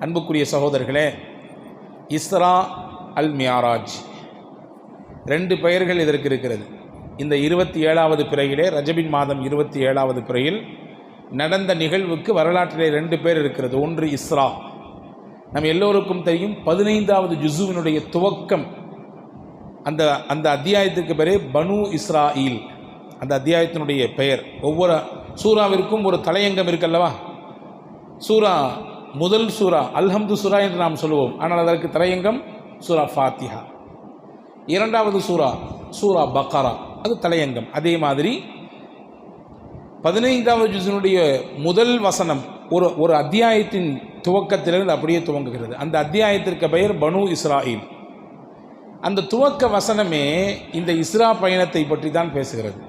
அன்புக்குரிய சகோதரர்களே, இஸ்ரா அல் மியாராஜ் ரெண்டு பெயர்கள் இதற்கு இருக்கிறது. இந்த 27வது பிறையிலே, ரஜபின் மாதம் 27வது பிறையில் நடந்த நிகழ்வுக்கு வரலாற்றிலே ரெண்டு பேர் இருக்கிறது. ஒன்று இஸ்ரா, நம் எல்லோருக்கும் தெரியும் 15வது ஜுசுவினுடைய துவக்கம். அந்த அத்தியாயத்துக்கு பேரே பனு இஸ்ராயில். அந்த அத்தியாயத்தினுடைய பெயர், ஒவ்வொரு சூறாவிற்கும் ஒரு தலையங்கம் இருக்கல்லவா. சூரா, முதல் சூரா அல்ஹம்து சூரா என்று நாம் சொல்லுவோம், ஆனால் அதற்கு தலையங்கம் சூரா ஃபாத்திஹா. இரண்டாவது சூரா பக்கரா, அது தலையங்கம். அதே மாதிரி 15வது ஜுஸினுடைய முதல் வசனம் ஒரு அத்தியாயத்தின் துவக்கத்திலிருந்து அப்படியே துவங்குகிறது. அந்த அத்தியாயத்திற்கு பெயர் பனு இஸ்ராயில். அந்த துவக்க வசனமே இந்த இஸ்ரா பயணத்தை பற்றி தான் பேசுகிறது.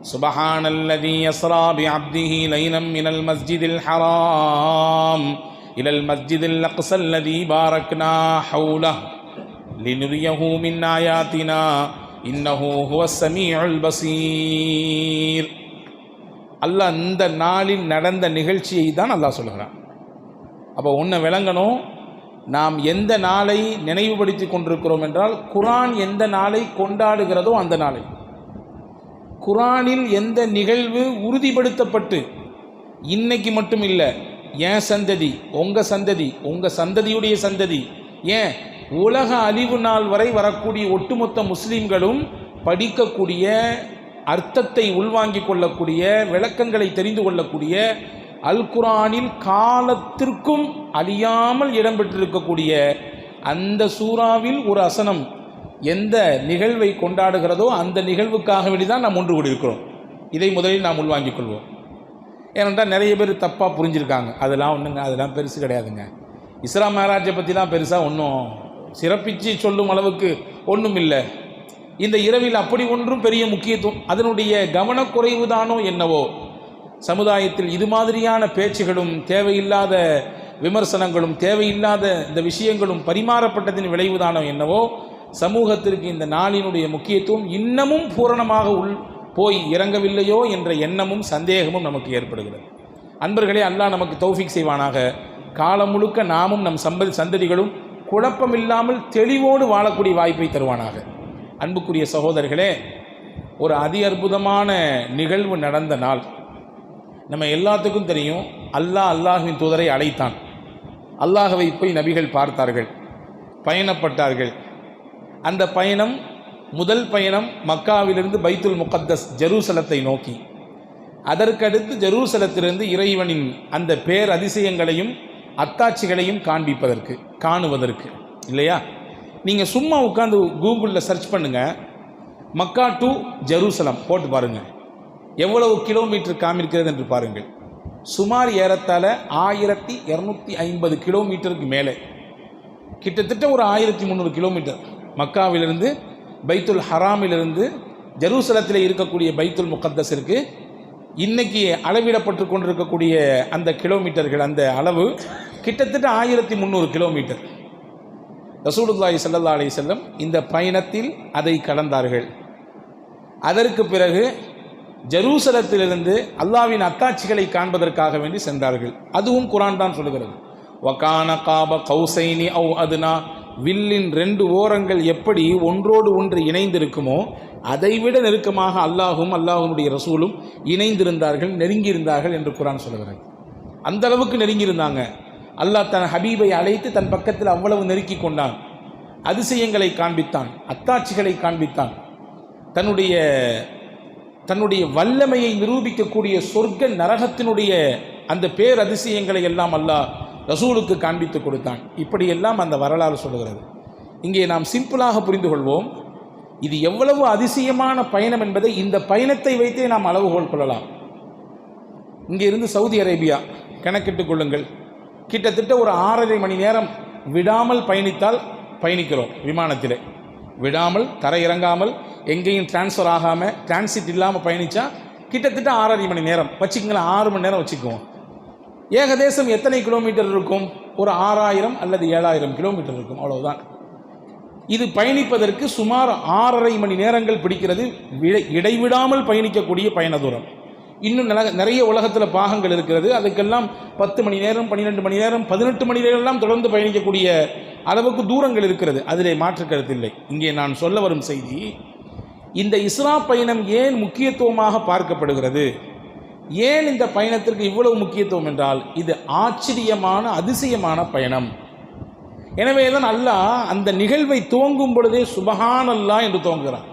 சுபஹானல்லதீ யஸ்ரா பிஅப்திஹி லைலம் மினல் மஸ்ஜிதில் ஹராம் இலல் மஸ்ஜிதில் அக்ஸல் லதீ பாரக்னா ஹவுலஹு லினுரியஹு மின் ஆயாத்தினா இன்னஹு ஹுவஸ் ஸமீஉல் பஸீர். அல்லாஹ் இந்த நாளில் நடந்த நிகழ்ச்சியை தான் அல்லாஹ் சொல்கிறான். அப்போ ஒன்று விளங்கணும், நாம் எந்த நாளை நினைவுபடுத்தி கொண்டிருக்கிறோம் என்றால், குர்ஆன் எந்த நாளை கொண்டாடுகிறதோ அந்த நாளை. குர்ஆனில் எந்த நிகழ்வு உறுதிப்படுத்தப்பட்டு இன்னைக்கு மட்டும் இல்லை, என் சந்ததி, உங்கள் சந்ததி, உங்கள் சந்ததியுடைய சந்ததி, ஏன் உலக அழிவு நாள் வரை வரக்கூடிய ஒட்டுமொத்த முஸ்லீம்களும் படிக்கக்கூடிய, அர்த்தத்தை உள்வாங்கிக் கொள்ளக்கூடிய, விளக்கங்களை தெரிந்து கொள்ளக்கூடிய, அல் குர்ஆனில் காலத்திற்கும் அழியாமல் இடம்பெற்றிருக்கக்கூடிய அந்த சூறாவில் ஒரு வசனம் எந்த நிகழ்வை கொண்டாடுகிறதோ அந்த நிகழ்வுக்காக வேண்டிதான் நாம் ஒன்று கூடியிருக்கிறோம். இதை முதலில் நாம் உள்வாங்கிக் கொள்வோம். ஏனென்றால் நிறைய பேர் தப்பாக புரிஞ்சிருக்காங்க. அதெல்லாம் பெருசு கிடையாதுங்க. இஸ்ரா மேராஜை பற்றிலாம் பெருசாக ஒன்றும் சிறப்பித்து சொல்லும் அளவுக்கு ஒன்றும் இல்லை. இந்த இரவில் அப்படி ஒன்றும் பெரிய முக்கியத்துவம், அதனுடைய கவனக்குறைவு தானோ என்னவோ, சமுதாயத்தில் இது மாதிரியான பேச்சுகளும் தேவையில்லாத விமர்சனங்களும் தேவையில்லாத இந்த விஷயங்களும் பரிமாறப்பட்டதின் விளைவுதானோ என்னவோ, சமூகத்திற்கு இந்த நாளினுடைய முக்கியத்துவம் இன்னமும் பூரணமாக போய் இறங்கவில்லையோ என்ற எண்ணமும் சந்தேகமும் நமக்கு ஏற்படுகிறது. அன்பர்களே, அல்லாஹ் நமக்கு தௌஃபீக் செய்வானாக. காலம் முழுக்க நாமும் நம் சந்ததிகளும் குழப்பமில்லாமல் தெளிவோடு வாழக்கூடிய வாய்ப்பை தருவானாக. அன்புக்குரிய சகோதரர்களே, ஒரு அதி அற்புதமான நிகழ்வு நடந்த நாள். நம்ம எல்லாத்துக்கும் தெரியும், அல்லாஹ்வின் தூதரை அழைத்தான். அல்லாஹ்வை போய் நபிகள் பார்த்தார்கள், பயணப்பட்டார்கள். அந்த பயணம், முதல் பயணம் மக்காவிலிருந்து பைத்துல் முகத்தஸ் ஜெருசலத்தை நோக்கி, அதற்கடுத்து ஜெருசலத்திலிருந்து இறைவனின் அந்த பேர் அதிசயங்களையும் அத்தாட்சிகளையும் காணுவதற்கு இல்லையா. நீங்கள் சும்மா உட்காந்து கூகுளில் சர்ச் பண்ணுங்கள், மக்கா டு ஜெருசலம் போட்டு பாருங்கள், எவ்வளவு கிலோமீட்டர் காமிருக்கிறது என்று பாருங்கள். சுமார் ஏறத்தாழ 1250 கிலோமீட்டருக்கு மேலே, கிட்டத்தட்ட ஒரு 1300 கிலோமீட்டர் மக்காவிலிருந்து, பைத்துல் ஹராமிலிருந்து ஜெருசலத்தில் இருக்கக்கூடிய பைத்துல் முகத்தஸிற்கு இன்னைக்கு அளவிடப்பட்டு கொண்டிருக்கக்கூடிய அந்த கிலோமீட்டர்கள், அந்த அளவு கிட்டத்தட்ட 1300 கிலோமீட்டர். ரசூலுல்லாஹி ஸல்லல்லாஹு அலைஹி வஸல்லம் இந்த பயணத்தில் அதை கடந்தார்கள். அதற்கு பிறகு ஜெருசலத்திலிருந்து அல்லாஹ்வின் அத்தாட்சிகளை காண்பதற்காக வேண்டி சென்றார்கள். அதுவும் குர்ஆன் தான் சொல்லுகிறது. வகான காப கௌசைனி அவ் அதுனா, வில்லின் 2 ஓரங்கள் எப்படி ஒன்றோடு ஒன்று இணைந்திருக்குமோ அதைவிட நெருக்கமாக அல்லாஹ்வுடைய ரசூலும் இணைந்திருந்தார்கள், நெருங்கியிருந்தார்கள் என்று குர்ஆன் சொல்லுகிறது. அந்த அளவுக்கு நெருங்கியிருந்தாங்க. அல்லாஹ் தன் ஹபீபை அழைத்து தன் பக்கத்தில் அவ்வளவு நெருக்கி கொண்டான். அதிசயங்களை காண்பித்தான், அத்தாட்சிகளை காண்பித்தான். தன்னுடைய வல்லமையை நிரூபிக்கக்கூடிய சொர்க்க நரகத்தினுடைய அந்த பேர் அதிசயங்களை எல்லாம் அல்லாஹ் ரசூலுக்கு காண்பித்து கொடுத்தான். இப்படியெல்லாம் அந்த வரலாறு சொல்லுகிறது. இங்கே நாம் சிம்பிளாக புரிந்து கொள்வோம், இது எவ்வளவு அதிசயமான பயணம் என்பதை இந்த பயணத்தை வைத்தே நாம் அளவுகோல் கொள்ளலாம். இங்கே இருந்து சவுதி அரேபியா கணக்கிட்டுக் கொள்ளுங்கள். கிட்டத்தட்ட ஒரு 6.5 மணி நேரம் விடாமல் பயணிக்கிறோம். விமானத்தில் விடாமல், தரையிறங்காமல், எங்கேயும் டிரான்ஸ்ஃபர் ஆகாமல், டிரான்சிட் இல்லாமல் பயணித்தா கிட்டத்தட்ட 6.5 மணி நேரம் வச்சுக்கங்களேன், 6 மணி நேரம் வச்சுக்குவோம். ஏகதேசம் எத்தனை கிலோமீட்டர் இருக்கும்? ஒரு 6000 அல்லது 7000 கிலோமீட்டர் இருக்கும், அவ்வளவுதான். இது பயணிப்பதற்கு சுமார் 6.5 மணி நேரங்கள் பிடிக்கிறது, இடைவிடாமல் பயணிக்கக்கூடிய பயண தூரம். இன்னும் நிறைய உலகத்தில் பாகங்கள் இருக்கிறது. அதுக்கெல்லாம் 10 மணி நேரம், 12 மணி நேரம், 18 மணி நேரம்லாம் தொடர்ந்து பயணிக்கக்கூடிய அளவுக்கு தூரங்கள் இருக்கிறது. அதிலே மாற்று கருத்தில்லை. இங்கே நான் சொல்ல வரும் செய்தி, இந்த இஸ்ரா பயணம் ஏன் முக்கியத்துவமாக பார்க்கப்படுகிறது, ஏன் இந்த பயணத்திற்கு இவ்வளவு முக்கியத்துவம் என்றால், இது ஆச்சரியமான அதிசயமான பயணம். எனவே தான் அல்லாஹ் அந்த நிகழ்வை துவங்கும் பொழுதே சுபஹான் அல்லாஹ் என்று துவங்குகிறான்.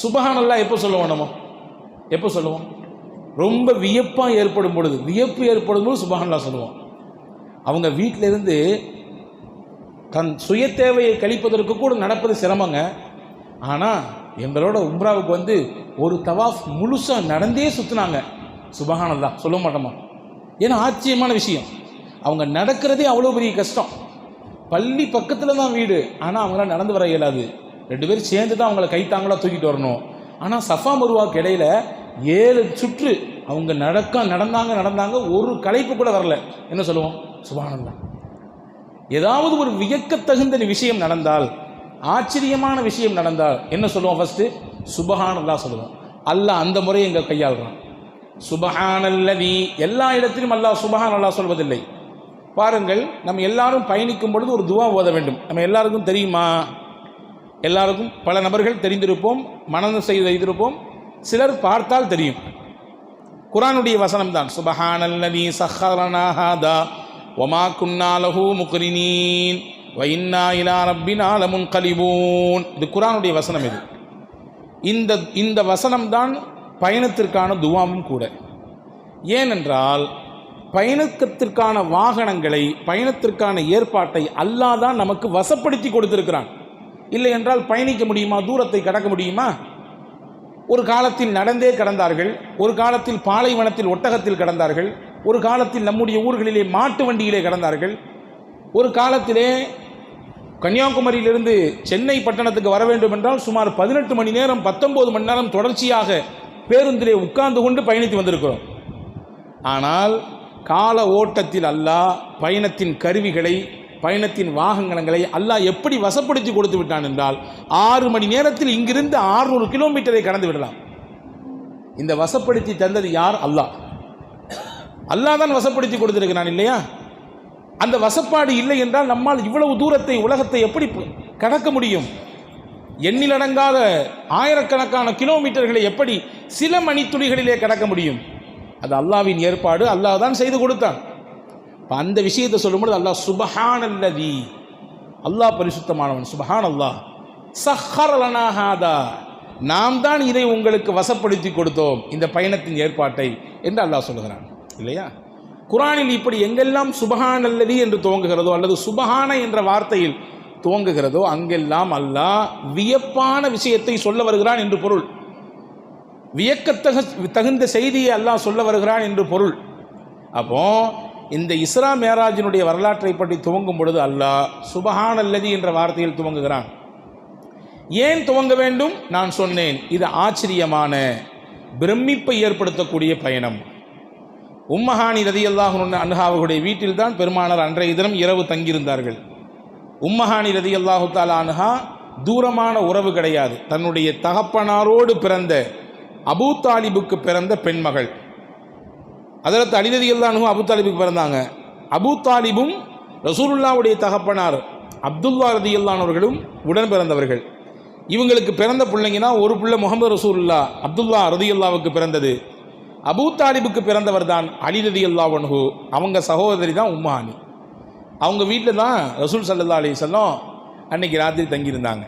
சுபஹான் அல்லாஹ் எப்போ சொல்லுவோம்? நம்ம எப்போ சொல்லுவோம்? ரொம்ப வியப்பாக ஏற்படும் பொழுது, வியப்பு ஏற்படும் போது சுபஹான் அல்லாஹ் சொல்லுவோம். அவங்க வீட்டிலிருந்து தன் சுய தேவையை கழிப்பதற்கு கூட நடப்பது சிரமங்க. ஆனால் எங்களோட உம்ராவுக்கு வந்து ஒரு தவாஃப் முழுசாக நடந்தே சுற்றினாங்க. சுபஹான் அல்லாஹ் சொல்ல மாட்டோமா? ஏன்னா ஆச்சரியமான விஷயம். அவங்க நடக்கிறதே அவ்வளோ பெரிய கஷ்டம். பள்ளி பக்கத்தில் தான் வீடு, ஆனால் அவங்களாம் நடந்து வர இயலாது. 2 பேரும் சேர்ந்து தான் அவங்கள கைத்தாங்களாக தூக்கிட்டு வரணும். ஆனால் சஃபா மருவாவுக்கு இடையில 7 சுற்று அவங்க நடந்தாங்க, ஒரு களைப்பு கூட வரல. என்ன சொல்லுவோம்? சுபஹானல்லாஹ். ஏதாவது ஒரு வியக்கத்தகுந்த விஷயம் நடந்தால், ஆச்சரியமான விஷயம் நடந்தால் என்ன சொல்லுவோம்? ஃபர்ஸ்ட் சுபஹானல்லாஹ் சொல்லுவோம். அல்லாஹ் அந்த முறையை எங்க கையாளுறான். சுபஹானல்லதி. எல்லா இடத்திலும் அல்லாஹ் சுபஹானல்லாஹ் சொல்வதில்லை. பாருங்கள், நம்ம எல்லாரும் பயணிக்கும் பொழுது ஒரு துவா ஓத வேண்டும். நம்ம எல்லாருக்கும் தெரியுமா? எல்லாருக்கும் பல நபர்கள் தெரிந்திருப்போம், மனனம் செய்திருப்போம், சிலர் பார்த்தால் தெரியும். குர்ஆனுடைய வசனம் தான், சுபஹானல்லதி சஹ்ஹரனா ஹாதா வமா குன்னா லஹு முக்ரினீன் வ இன்னா இலா ரப்பினா லமுன்கலிபூன். இது குர்ஆனுடைய வசனம். இந்த வசனம் தான் பயணத்திற்கான துவாவும் கூட. ஏனென்றால் பயணத்திற்கான வாகனங்களை, பயணத்திற்கான ஏற்பாட்டை அல்லாஹ் தான் நமக்கு வசப்படுத்தி கொடுத்திருக்கிறான். இல்லை என்றால் பயணிக்க முடியுமா? தூரத்தை கடக்க முடியுமா? ஒரு காலத்தில் நடந்தே கடந்தார்கள், ஒரு காலத்தில் பாலைவனத்தில் ஒட்டகத்தில் கடந்தார்கள், ஒரு காலத்தில் நம்முடைய ஊர்களிலே மாட்டு வண்டியிலே கடந்தார்கள், ஒரு காலத்திலே கன்னியாகுமரியிலிருந்து சென்னை பட்டணத்துக்கு வர வேண்டும் என்றால் சுமார் 18 மணி நேரம் 19 மணி நேரம் தொடர்ச்சியாக பேருந்திலே உட்கார்ந்து கொண்டு பயணித்து வந்திருக்கிறோம். ஆனால் கால ஓட்டத்தில் அல்லாஹ் பயணத்தின் கருவிகளை, பயணத்தின் வாகனங்களை அல்லாஹ் எப்படி வசப்படுத்தி கொடுத்து விட்டான் என்றால் 6 மணி நேரத்தில் இங்கிருந்து 600 கிலோமீட்டரை கடந்து விடலாம். இந்த வசப்படுத்தி தந்தது யார்? அல்லாஹ். அல்லாஹ் தான் வசப்படுத்தி கொடுத்திருக்கிறான் இல்லையா? அந்த வசப்பாடு இல்லை என்றால் நம்மால் இவ்வளவு தூரத்தை, உலகத்தை எப்படி கடக்க முடியும்? எண்ணிலடங்காத ஆயிரக்கணக்கான கிலோமீட்டர்களை எப்படி சில மணித்துளிகளிலே கடக்க முடியும்? அது அல்லாஹ்வின் ஏற்பாடு, அல்லாஹ் தான் செய்து கொடுத்தான். அந்த விஷயத்தை சொல்லும்போது அல்லாஹ் சுபஹானல்லதி, அல்லாஹ் பரிசுத்தமானவன், சுபஹானல்லாஹ், சஹ்ஹர லனா ஹாதா, நாம் தான் இதை உங்களுக்கு வசப்படுத்தி கொடுத்தோம், இந்த பயணத்தின் ஏற்பாட்டை என்று அல்லாஹ் சொல்லுகிறான் இல்லையா? குர்ஆனில் இப்படி எங்கெல்லாம் சுபஹானல்லதி என்று துவங்குகிறதோ அல்லது சுபஹான என்ற வார்த்தையில் துவங்குகிறதோ அங்கெல்லாம் அல்லாஹ் வியப்பான விஷயத்தை சொல்ல வருகிறான் என்று பொருள். வியக்கத்தகுந்த செய்தியை அல்லாஹ் சொல்ல வருகிறான் என்று பொருள். அப்போ இந்த இஸ்ரா மேராஜினுடைய வரலாற்றை பற்றி துவங்கும் பொழுது அல்லாஹ் சுபஹானல்லதி என்ற வார்த்தையில் துவங்குகிறான். ஏன் துவங்க வேண்டும்? நான் சொன்னேன், இது ஆச்சரியமான, பிரமிப்பை ஏற்படுத்தக்கூடிய பயணம். உம்மஹானி ரலியல்லாஹு அன்ஹா அவர்களுடைய வீட்டில் தான் பெருமானார் அன்றைய தினம் இரவு தங்கியிருந்தார்கள். உம்மஹானி ரலியல்லாஹு தஆலா அன்ஹா தூரமான உறவு கிடையாது. தன்னுடைய தகப்பனாரோடு பிறந்த அபூ தாலிபுக்கு பிறந்த பெண்மகள். ஹஜ்ரத் அலி ரலியல்லாஹு அன்ஹு அபூ தாலிபுக்கு பிறந்தாங்க. அபூ தாலிபும் ரசூலுல்லாஹ்வுடைய தகப்பனார் அப்துல்லா ரலியல்லாஹு அவர்களும் உடன் பிறந்தவர்கள். இவங்களுக்கு பிறந்த பிள்ளைங்கன்னா ஒரு பிள்ளை முகமது ரசூலுல்லாஹ் அப்துல்லா ரலியல்லாஹுவுக்கு பிறந்தது. அபூ தாலிபுக்கு பிறந்தவர் தான் அலி ரலியல்லாஹு அன்ஹு. அவங்க சகோதரி தான் உம்மஹானி. அவங்க வீட்டில் தான் ரசூல் ஸல்லல்லாஹு அலைஹி வஸல்லம் அன்னைக்கு ராத்திரி தங்கியிருந்தாங்க.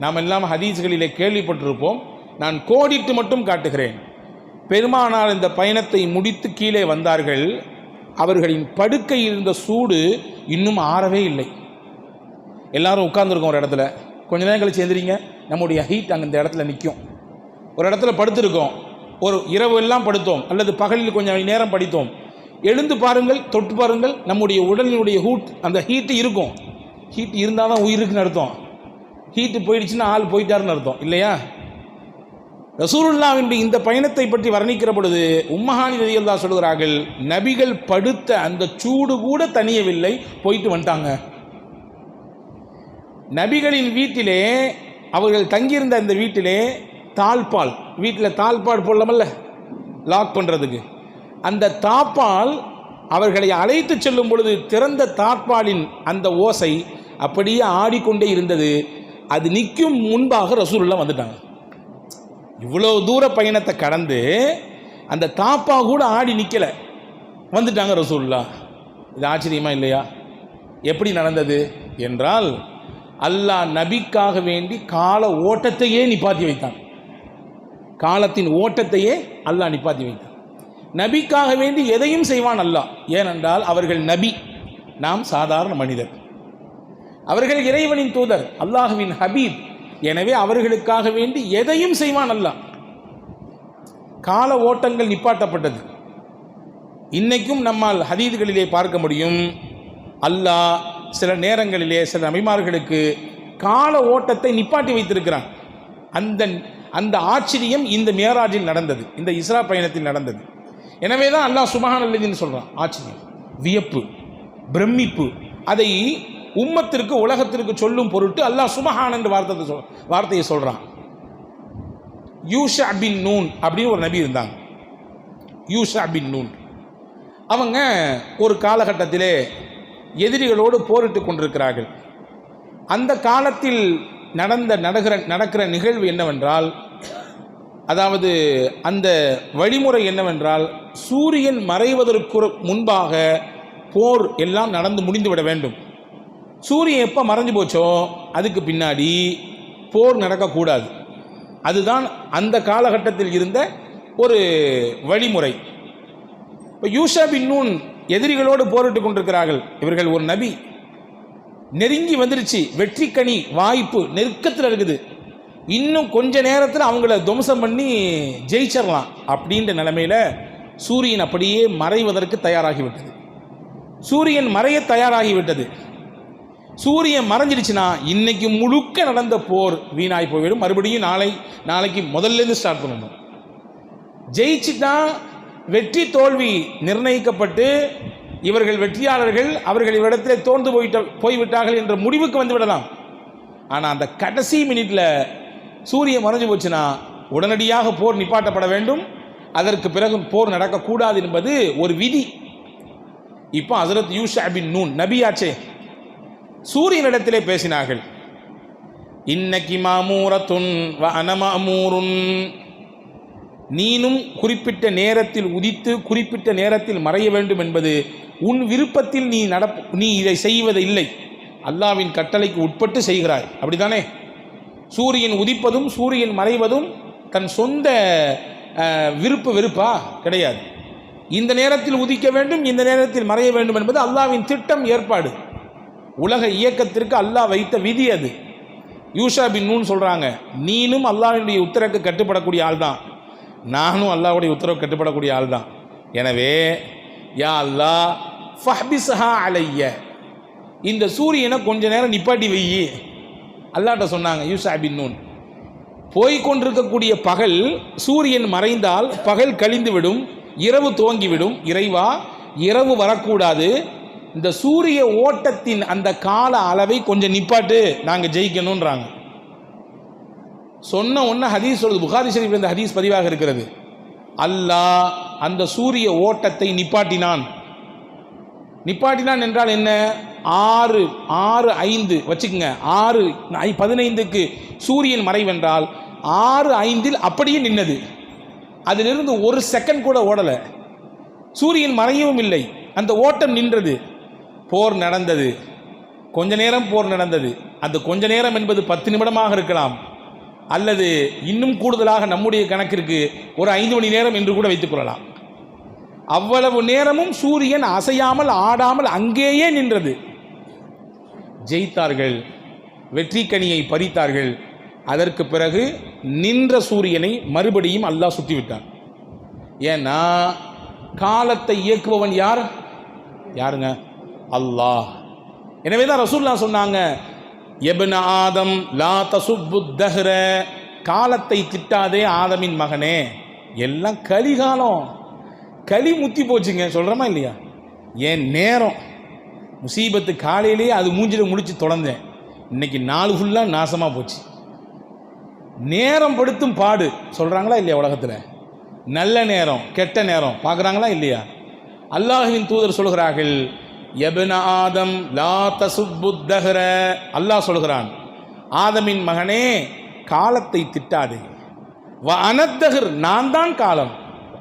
நாம் எல்லாம் ஹதீஸ்களிலே கேள்விப்பட்டிருப்போம். நான் கோடிட்டு மட்டும் காட்டுகிறேன். பெருமானார் இந்த பயணத்தை முடித்து கீழே வந்தார்கள். அவர்களின் படுக்கையில் இருந்த சூடு இன்னும் ஆறவே இல்லை. எல்லாரும் உட்கார்ந்துருக்கோம் ஒரு இடத்துல. கொஞ்ச நேரம் கழிச்சு எந்திரிங்க, நம்முடைய ஹீட் அங்கே இந்த இடத்துல நிற்கும். ஒரு இடத்துல படுத்திருக்கோம், ஒரு இரவு எல்லாம் படுத்தோம் அல்லது பகலில் கொஞ்சம் நேரம் படித்தோம். எழுந்து பாருங்கள், தொட்டு பாருங்கள், நம்முடைய உடலினுடைய அந்த ஹீட்டு இருக்கும். ஹீட் இருந்தால் தான் உயிருக்குன்னு அர்த்தம். ஹீட்டு போயிடுச்சுன்னா ஆள் போயிட்டாருன்னு அர்த்தம் இல்லையா? ரசூலுல்லாஹ்வின் இந்த பயணத்தை பற்றி வர்ணிக்கிற பொழுது உம்மஹானி ரலியல்லாஹு சொல்கிறார்கள், நபிகள் படுத்த அந்த சூடு கூட தணியவில்லை, போயிட்டு வந்துட்டாங்க. நபிகளின் வீட்டிலே, அவர்கள் தங்கியிருந்த அந்த வீட்டிலே தாழ்பால், வீட்டில் தாழ்பால் போடலாமல்ல, லாக் பண்ணுறதுக்கு. அந்த தாப்பால் அவர்களை அழைத்து செல்லும் பொழுது திறந்த தாப்பாலின் அந்த ஓசை அப்படியே ஆடிக்கொண்டே இருந்தது. அது நிற்கும் முன்பாக ரசூலுல்லாஹ் வந்துட்டாங்க. இவ்வளோ தூர பயணத்தை கடந்து அந்த தாப்பா கூட ஆடி நிற்கலை, வந்துட்டாங்க ரசூலுல்லாஹ். இது ஆச்சரியமா இல்லையா? எப்படி நடந்தது என்றால், அல்லாஹ் நபிக்காக வேண்டி கால ஓட்டத்தையே நிப்பாட்டி வைத்தான். காலத்தின் ஓட்டத்தையே அல்லாஹ் நிப்பாட்டி வைத்தான். நபிக்காக வேண்டி எதையும் செய்வான் அல்லாஹ். ஏனென்றால் அவர்கள் நபி, நாம் சாதாரண மனிதர். அவர்கள் இறைவனின் தூதர், அல்லாஹ்வின் ஹபீப். எனவே அவர்களுக்காக வேண்டி எதையும் செய்வான் அல்லாஹ். கால ஓட்டங்கள் நிப்பாட்டப்பட்டது. இன்னைக்கும் நம்மால் ஹதீதுகளிலே பார்க்க முடியும், அல்லாஹ் சில நேரங்களிலே சில நபிமார்களுக்கு கால ஓட்டத்தை நிப்பாட்டி வைத்திருக்கிறான். அந்த ஆச்சரியம் இந்த மியராஜில் நடந்தது, இந்த இஸ்ரா பயணத்தில் நடந்தது. எனவே தான் அல்லாஹ் சுப்ஹானல்லஹ்னு சொல்கிறான். ஆச்சரியம், வியப்பு, பிரமிப்பு, அதை உம்மத்திற்கு உலகத்திற்கு சொல்லும் பொருட்டு அல்லாஹ் சுப்ஹான் என்ற வார்த்தையை சொல்கிறான். யூஷா பின் நூன் அப்படின்னு ஒரு நபி இருந்தாங்க. யூஷா பின் நூன் அவங்க ஒரு காலகட்டத்திலே எதிரிகளோடு போரிட்டு கொண்டிருக்கிறார்கள். அந்த காலத்தில் நடக்கிற நிகழ்வு என்னவென்றால், அதாவது அந்த வழிமுறை என்னவென்றால், சூரியன் மறைவதற்கு முன்பாக போர் எல்லாம் நடந்து முடிந்துவிட வேண்டும். சூரியன் எப்போ மறைஞ்சு போச்சோ அதுக்கு பின்னாடி போர் நடக்கக்கூடாது. அதுதான் அந்த காலகட்டத்தில் இருந்த ஒரு வழிமுறை. இப்போ யூஷா பின் நூன் எதிரிகளோடு போரிட்டு கொண்டிருக்கிறார்கள். இவர்கள் ஒரு நபி, நெருங்கி வந்துருச்சு, வெற்றிக்கனி வாய்ப்பு நெருக்கத்தில் இருக்குது. இன்னும் கொஞ்ச நேரத்தில் அவங்கள துவம்சம் பண்ணி ஜெயிச்சிடலாம் அப்படின்ற நிலைமையில் சூரியன் அப்படியே மறைவதற்கு தயாராகிவிட்டது. சூரியன் மறைய தயாராகிவிட்டது. சூரியன் மறைஞ்சிடுச்சுன்னா இன்னைக்கு முழுக்க நடந்த போர் வீணாய் போய்விடும். மறுபடியும் நாளைக்கு முதல்லேருந்து ஸ்டார்ட் பண்ணணும். ஜெயிச்சுட்டா வெற்றி தோல்வி நிர்ணயிக்கப்பட்டு இவர்கள் வெற்றியாளர்கள், அவர்கள் இவ்விடத்தில் தோர்ந்து போய்விட்டார்கள் என்ற முடிவுக்கு வந்து விடலாம். ஆனால் அந்த கடைசி மினிட்ல சூரியன் மறைஞ்சு போச்சுன்னா உடனடியாக போர் நிப்பாட்டப்பட வேண்டும். அதற்கு பிறகு போர் நடக்கக்கூடாது என்பது ஒரு விதி. இப்போ ஹஸரத் யூஷா பின் நூன் நபியாச்சே, சூரியனிடத்திலே பேசினார்கள். இன்னக்கி மாமூரத்துன் வ அன மஅமூருன், நீனும் குறிப்பிட்ட நேரத்தில் உதித்து குறிப்பிட்ட நேரத்தில் மறைய வேண்டும் என்பது உன் விருப்பத்தில் நீ இதை செய்வதில்லை, அல்லாஹ்வின் கட்டளைக்கு உட்பட்டு செய்கிறாய். அப்படித்தானே? சூரியன் உதிப்பதும் சூரியன் மறைவதும் தன் சொந்த வெறுப்பா கிடையாது. இந்த நேரத்தில் உதிக்க வேண்டும், இந்த நேரத்தில் மறைய வேண்டும் என்பது அல்லாஹ்வின் திட்டம், ஏற்பாடு. உலக இயக்கத்திற்கு அல்லாஹ் வைத்த விதி அது. யூஷா பின் நூன் சொல்கிறாங்க, நீனும் அல்லாஹ்வுடைய உத்தரவுக்கு கட்டுப்படக்கூடிய ஆள் தான், நானும் அல்லாஹ்வுடைய உத்தரவு கட்டுப்படக்கூடிய ஆள் தான். எனவே யா அல்லாஹ் ஃபஹ்பிஸ்ஹா அலைய, இந்த சூரியனை கொஞ்ச நேரம் நிப்பாட்டி வையி அல்லாஹ்ட்ட சொன்னாங்க யூஷா பின் நூன். போய்கொண்டிருக்கக்கூடிய பகல் சூரியன் மறைந்தால் பகல் கழிந்துவிடும், இரவு துவங்கிவிடும். இறைவா, இரவு வரக்கூடாது, இந்த சூரிய ஓட்டத்தின் அந்த கால அளவை கொஞ்சம் நிப்பாட்டு, நாங்கள் ஜெயிக்கணுன்றாங்க. சொன்ன ஒன்று ஹதீஸ் சொல்லுது, புகாரி ஷரீஃபில் இந்த ஹதீஸ் பதிவாக இருக்கிறது. அல்லாஹ் அந்த சூரிய ஓட்டத்தை நிப்பாட்டினான். நிப்பாட்டினான் என்றால் என்ன? 6:05 வச்சுக்கோங்க, 6:15க்கு சூரியன் மறைவென்றால் 6:05 அப்படியே நின்னது. அதிலிருந்து ஒரு செகண்ட் கூட ஓடலை, சூரியன் மறையவும் இல்லை, அந்த ஓட்டம் நின்றது. போர் நடந்தது, கொஞ்ச நேரம் போர் நடந்தது. அந்த கொஞ்ச நேரம் என்பது 10 நிமிடமாக இருக்கலாம், அல்லது இன்னும் கூடுதலாக நம்முடைய கணக்கிற்கு ஒரு 5 மணி நேரம் என்று கூட வைத்துக் கொள்ளலாம். அவ்வளவு நேரமும் சூரியன் அசையாமல் ஆடாமல் அங்கேயே நின்றது. ஜெயித்தார்கள், வெற்றி கனியை பறித்தார்கள். அதற்கு பிறகு நின்ற சூரியனை மறுபடியும் அல்லாஹ் சுற்றிவிட்டான். ஏன்னா காலத்தை இயக்குபவன் யாருங்க? அல்லாஹ். எனவே தான் ரசூலுல்லாஹ் சொன்னாங்க, எப்ன ஆதம் லா தசுப்பு தஹ்ர, காலத்தை திட்டாதே ஆதமின் மகனே. எல்லாம் கலிகாலம், களி முத்தி போச்சுங்க, சொல்கிறோமா இல்லையா? என் நேரம் முசீபத்து காலையிலேயே அது மூஞ்சில் முடிச்சு தொடர்ந்தேன், இன்னைக்கு நாலு ஃபுல்லாக நாசமாக போச்சு. நேரம் படுத்தும் பாடு சொல்கிறாங்களா இல்லையா உலகத்தில்? நல்ல நேரம் கெட்ட நேரம் பார்க்குறாங்களா இல்லையா? அல்லாஹ்வின் தூதர் சொல்கிறார்கள், யப்ன ஆதம் லா தசுப்புத்தஹ்ர, அல்லாஹ் சொல்கிறான், ஆதமின் மகனே காலத்தை திட்டாதே. வ அனத்தஹர், நான் தான் காலம்.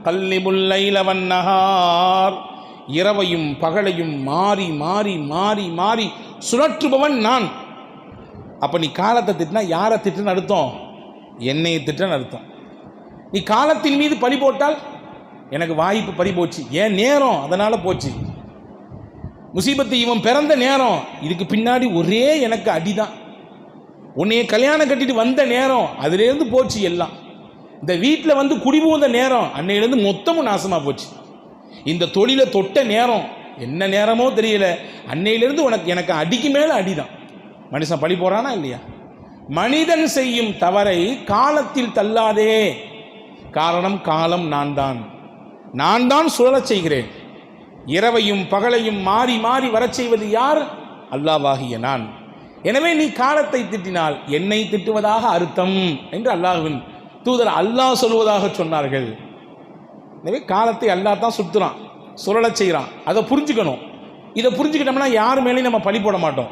கல்லிபுல் லைல வன் நஹார், இரவையும் பகலையும் மாறி மாறி மாறி மாறி சுழற்றுபவன் நான். அப்போ நீ காலத்தை திட்டினா யாரை திட்டுன்னு அர்த்தம்? என்னையை திட்டுன்னு அர்த்தம். நீ காலத்தின் மீது பழி போட்டால் எனக்கு வாய்ப்பு பறி போச்சு, ஏன் நேரம் அதனால் போச்சு. முசீபத்து இவன் பிறந்த நேரம், இதுக்கு பின்னாடி ஒரே எனக்கு அடிதான். உன்னைய கல்யாணம் கட்டிட்டு வந்த நேரம், அதுலேருந்து போச்சு எல்லாம். இந்த வீட்டில் வந்து குடிபுகுந்த நேரம், அன்னையிலேருந்து மொத்தமும் நாசமாக போச்சு. இந்த தொழிலை தொட்ட நேரம், என்ன நேரமோ தெரியல, அன்னையிலேருந்து எனக்கு அடிக்கு மேலே அடிதான். மனுஷன் பழி போகிறானா இல்லையா? மனிதன் செய்யும் தவறை காலத்தில் தள்ளாதே. காரணம், காலம் நான் தான் சுழலச் செய்கிறேன். இரவையும் பகலையும் மாறி மாறி வரச் செய்வது யார்? அல்லாஹ்வாகிய நான். எனவே நீ காலத்தை திட்டினால் என்னை திட்டுவதாக அர்த்தம் என்று அல்லாஹ்வின் தூதர் அல்லாஹ் சொல்வதாக சொன்னார்கள். எனவே காலத்தை அல்லாஹ் தான் சுற்றுறான், சுழலச் செய்கிறான். அதை புரிஞ்சுக்கணும். இதை புரிஞ்சுக்கிட்டோம்னா யார் மேலேயும் நம்ம பழி போட மாட்டோம்.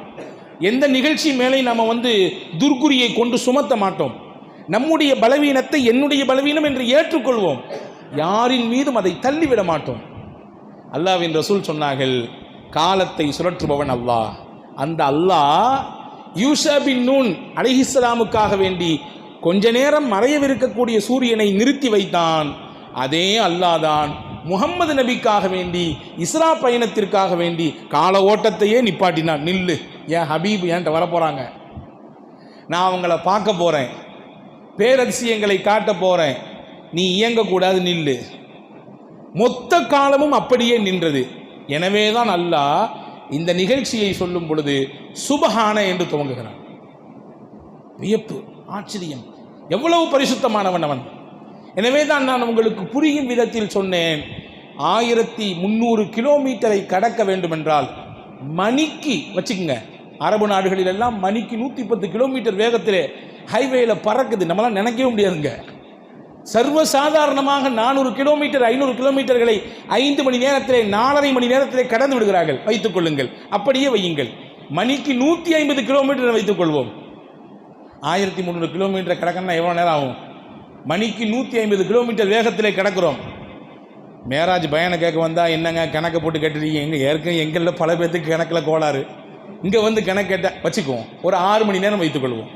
எந்த நிகழ்ச்சி மேலேயும் நம்ம துர்குறியை கொண்டு சுமத்த மாட்டோம். நம்முடைய பலவீனத்தை என்னுடைய பலவீனம் என்று ஏற்றுக்கொள்வோம். யாரின் மீதும் அதை தள்ளிவிட மாட்டோம். அல்லாஹ்வின் ரசூல் சொன்னார்கள், காலத்தை சுழற்றுபவன் அல்லாஹ். அந்த அல்லாஹ் யூஷா பின் நூன் அலைஹிஸ்ஸலாமுக்காக வேண்டி கொஞ்ச நேரம் மறையவிருக்கக்கூடிய சூரியனை நிறுத்தி வைத்தான். அதே அல்லாஹ் தான் முஹம்மது நபிக்காக வேண்டி இஸ்ரா பயணத்திற்காக வேண்டி கால ஓட்டத்தையே நிப்பாட்டினான். நில்லு, என் ஹபீப் என்கிட்ட வரப்போகிறாங்க, நான் அவங்கள பார்க்க போகிறேன், பேரதிசயங்களை காட்ட போகிறேன், நீ இயங்கக்கூடாது, நில்லு. மொத்த காலமும் அப்படியே நின்றது. எனவே தான் அல்லாஹ் இந்த நிகழ்ச்சியை சொல்லும் பொழுது சுபஹான என்று துவங்குகிறான். வியப்பு, ஆச்சரியம், எவ்வளவு பரிசுத்தமானவன் அவன். எனவே தான் நான் உங்களுக்கு புரியும் விதத்தில் சொன்னேன், 1300 கிலோமீட்டரை கடக்க வேண்டுமென்றால் மணிக்கு வச்சுக்கோங்க, அரபு நாடுகளில் எல்லாம் மணிக்கு 110 கிலோமீட்டர் வேகத்திலே ஹைவேல பறக்குது. நம்மளாம் நினைக்கவே முடியாதுங்க. சர்வசாதாரணமாக 400 கிலோமீட்டர் 500 கிலோமீட்டர்களை 5 மணி நேரத்திலே 4.5 மணி நேரத்திலே கடந்து விடுகிறார்கள். வைத்துக் கொள்ளுங்கள், அப்படியே வையுங்கள். மணிக்கு 150 கிலோமீட்டர் வைத்துக் கொள்வோம். 1300 கிலோமீட்டர் கடக்கணும்னா எவ்வளோ நேரம் ஆகும்? மணிக்கு 150 கிலோமீட்டர் வேகத்திலே கிடக்கிறோம். மேராஜ் பயனை கேட்க வந்தால் என்னங்க கணக்கை போட்டு கேட்டுருக்கீங்க? ஏற்கனவே எங்களில் பல பேர்த்துக்கு கணக்கில் கோளாறு. இங்கே கணக்கு கேட்டால் வச்சுக்குவோம், ஒரு 6 மணி நேரம் வைத்துக்கொள்வோம்,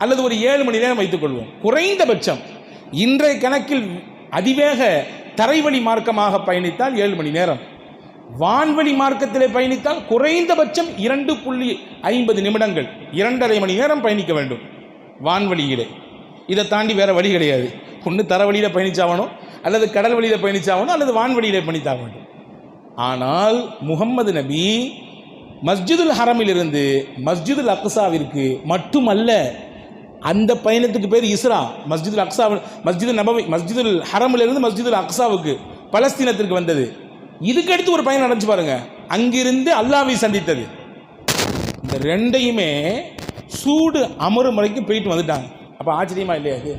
அல்லது ஒரு 7 மணி நேரம் வைத்துக்கொள்வோம். குறைந்தபட்சம் இன்றைய கணக்கில் அதிவேக தரைவழி மார்க்கமாக பயணித்தால் 7 மணி நேரம், வான்வழி மார்க்கத்திலே பயணித்தால் குறைந்தபட்சம் 2.50 நிமிடங்கள், 2.5 மணி நேரம் பயணிக்க வேண்டும் வான்வழியிலே. இதை தாண்டி வேறு வழி கிடையாது. ஒன்று தரவழியில் பயணிச்சாகணும், அல்லது கடல் வழியில் பயணிச்சாகணும், அல்லது வான்வழியிலே பயணித்தாக வேண்டும். ஆனால் முஹம்மது நபி மஸ்ஜிதுல் ஹரமிலிருந்து மஸ்ஜிதுல் அக்ஸாவிற்கு மட்டுமல்ல, அந்த பயணத்துக்கு பேர் இஸ்ரா. மஸ்ஜிதுல் அக்ஸா, மஸ்ஜிது நபவி, மஸ்ஜிதுல் ஹரமிலிருந்து மஸ்ஜிதுல் அக்ஸாவுக்கு, பலஸ்தீனத்திற்கு வந்தது. இதுக்கடுத்து ஒரு பயணம் நடந்துச்சு பாருங்க, அங்கிருந்து அல்லாஹ்வை சந்தித்தது. இந்த ரெண்டையுமே சூடு அமரும் வரைக்கும் போயிட்டு வந்துட்டாங்க. அப்போ ஆச்சரியமா இல்லையா இது?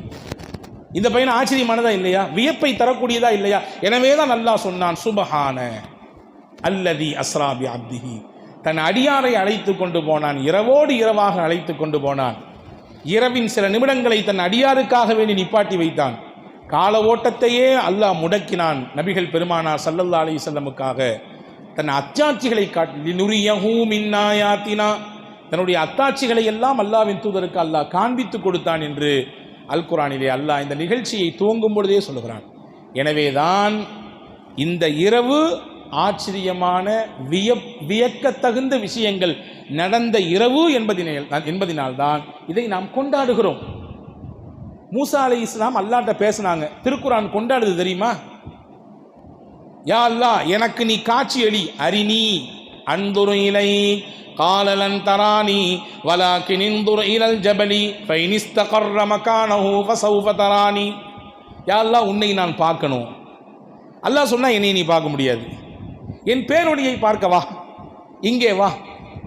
இந்த பயணம் ஆச்சரியமானதா இல்லையா? வியப்பை தரக்கூடியதா இல்லையா? எனவே தான் அல்லாஹ் சொன்னான், சுபஹான அல்லதி அஸ்ரா பி அப்திஹி, தன் அடியாரை அழைத்து கொண்டு போனான், இரவோடு இரவாக அழைத்து கொண்டு போனான். இரவின் சில நிமிடங்களை தன் அடியாருக்காக வேண்டி நிப்பாட்டி வைத்தான். கால ஓட்டத்தையே அல்லாஹ் முடக்கினான். நபிகள் பெருமானார் ஸல்லல்லாஹு அலைஹி வஸல்லமுக்காக தன் அத்தாட்சிகளை காட்டி நுரியஹூ மின் ஆயாத்தினா, தன்னுடைய அத்தாட்சிகளை எல்லாம் அல்லாஹ்வின் தூதருக்கு அல்லாஹ் காண்பித்து கொடுத்தான் என்று அல் குர்ஆனிலே அல்லாஹ் இந்த நிகழ்ச்சியை துவங்கும் பொழுதே சொல்லுகிறான். எனவேதான் இந்த இரவு ஆச்சரியமான வியக்கத்தகுந்த விஷயங்கள் நடந்த இரவு என்பதினால்தான் இதை நாம் கொண்டாடுகிறோம். மூசா அலைஹிஸ்ஸலாம் அல்லாஹ்ட்ட பேசினாங்க. திருக்குர்ஆன் கொண்டாடுது தெரியுமா? யா அல்லாஹ், எனக்கு நீ காட்சி அளி, அரினி அன்துரு இலை காலலன் தரானி வலாக்கின் இன்துரு இலல் ஜபலி ஃபைனிஸ்தகர்ர மகானஹு ஃபஸௌஃப தரானி. யா அல்லாஹ், உன்னை நான் பார்க்கணும். அல்லாஹ் சொன்னா என்னை நீ பார்க்க முடியாது. என் பேரொளியை பார்க்க வா, இங்கே வா,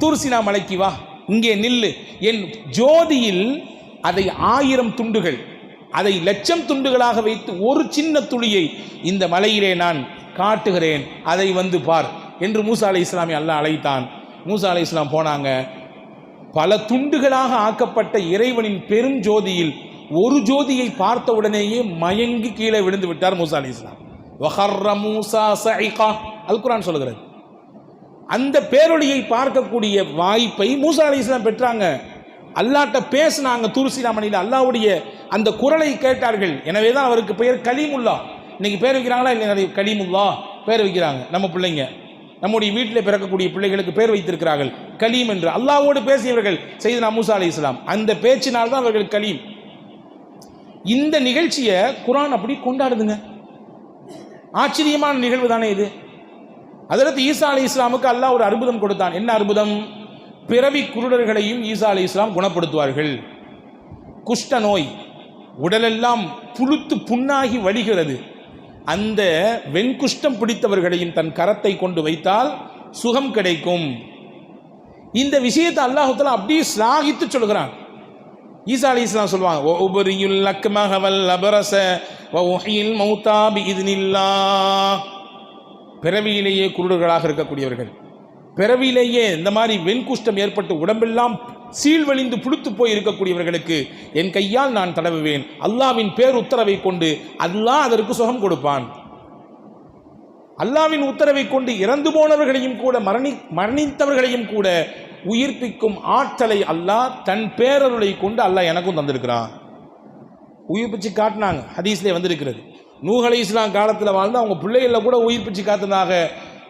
தூர்சினா மலைக்கு வா, இங்கே நில்லு. என் ஜோதியில் அதை 1000 துண்டுகள் அதை லட்சம் துண்டுகளாக வைத்து ஒரு சின்ன துளியை இந்த மலையிலே நான் காட்டுகிறேன், அதை வந்து பார் என்று மூசா அலைஹிஸ்ஸலாமை அல்லாஹ் அழைத்தான். மூசா அலைஹிஸ்ஸலாம் போனாங்க. பல துண்டுகளாக ஆக்கப்பட்ட இறைவனின் பெரும் ஜோதியில் ஒரு ஜோதியை பார்த்த உடனேயே மயங்கி கீழே விழுந்து விட்டார் மூசா அலைஹிஸ்ஸலாம். வஹர்ர மூசா ஸஇகா, அல் குர்ஆன் சொல்கிறது. அந்த பேரொளியை பார்க்கக்கூடிய வாய்ப்பை மூசா அலைஹிஸ்ஸலாம் பெற்றாங்க. அல்லாஹ்ட்ட பேசினாங்க தூர் மலையில், அல்லாஹ்வுடைய அந்த குரலை கேட்டார்கள். எனவே தான் அவருக்கு பெயர் கலீமுல்லா. இன்னைக்கு பேர் வைக்கிறாங்களா இல்லை? நிறைய கலீமுல்லா பேர் வைக்கிறாங்க. நம்ம பிள்ளைங்க, நம்முடைய வீட்டில் பிறக்கக்கூடிய பிள்ளைகளுக்கு பேர் வைத்திருக்கிறார்கள் கலீம் என்று. அல்லாஹ்வோடு பேசியவர்கள் சையதுனா மூசா அலைஹிஸ்ஸலாம். அந்த பேச்சினால் தான் அவர்கள் கலீம். இந்த நிகழ்ச்சியை குர்ஆன் அப்படி கொண்டாடுதுங்க. ஆச்சரியமான நிகழ்வு தானே இது. ஹஜ்ரத் ஈசா அலைஹிஸ்ஸலாமுக்கு அல்லாஹ் ஒரு அற்புதம் கொடுத்தான். என்ன அற்புதம்? பிறவி குருடர்களையும் ஈசா அலைஹிஸ்ஸலாம் குணப்படுத்துவார்கள். குஷ்ட நோய், உடலெல்லாம் புழுத்து புண்ணாகி வழிகிறது, அந்த வெண்குஷ்டம் பிடித்தவர்களையும் தன் கரத்தை கொண்டு வைத்தால் சுகம் கிடைக்கும். இந்த விஷயத்தை அல்லாஹ் தஆலா அப்படியே ஸ்லாகித்து சொல்கிறான். ஈசா அலைஹிஸ்ஸலாம் சொல்வாங்க, வஉபரியுல் லக்மஹ வல் அபரஸ வஉஹில் மௌதா பிஇذنில்லாஹ். பிறவியிலேயே குருடர்களாக இருக்கக்கூடியவர்கள், பிறவியிலேயே இந்த மாதிரி வெண்குஷ்டம் ஏற்பட்டு உடம்பெல்லாம் சீழ்வழிந்து புழுத்து போய் இருக்கக்கூடியவர்களுக்கு என் கையால் நான் தடவுவேன். அல்லாஹ்வின் பேர் உத்தரவை கொண்டு அல்லாஹ் அதற்கு சுகம் கொடுப்பான். அல்லாஹ்வின் உத்தரவை கொண்டு இறந்து போனவர்களையும் கூட மரணித்தவர்களையும் கூட உயிர்ப்பிக்கும் ஆற்றலை அல்லாஹ் தன் பேரருளை கொண்டு அல்லாஹ் எனக்கும் தந்திருக்கிறான். உயிர்ப்பிச்சு காட்டினாங்க. ஹதீஸ்லே வந்திருக்கிறது. நூஹ் அலைஹிஸ்ஸலாம் காலத்தில் வாழ்ந்து அவங்க பிள்ளைகளை கூட உயிர்ப்பிச்சு காத்ததாக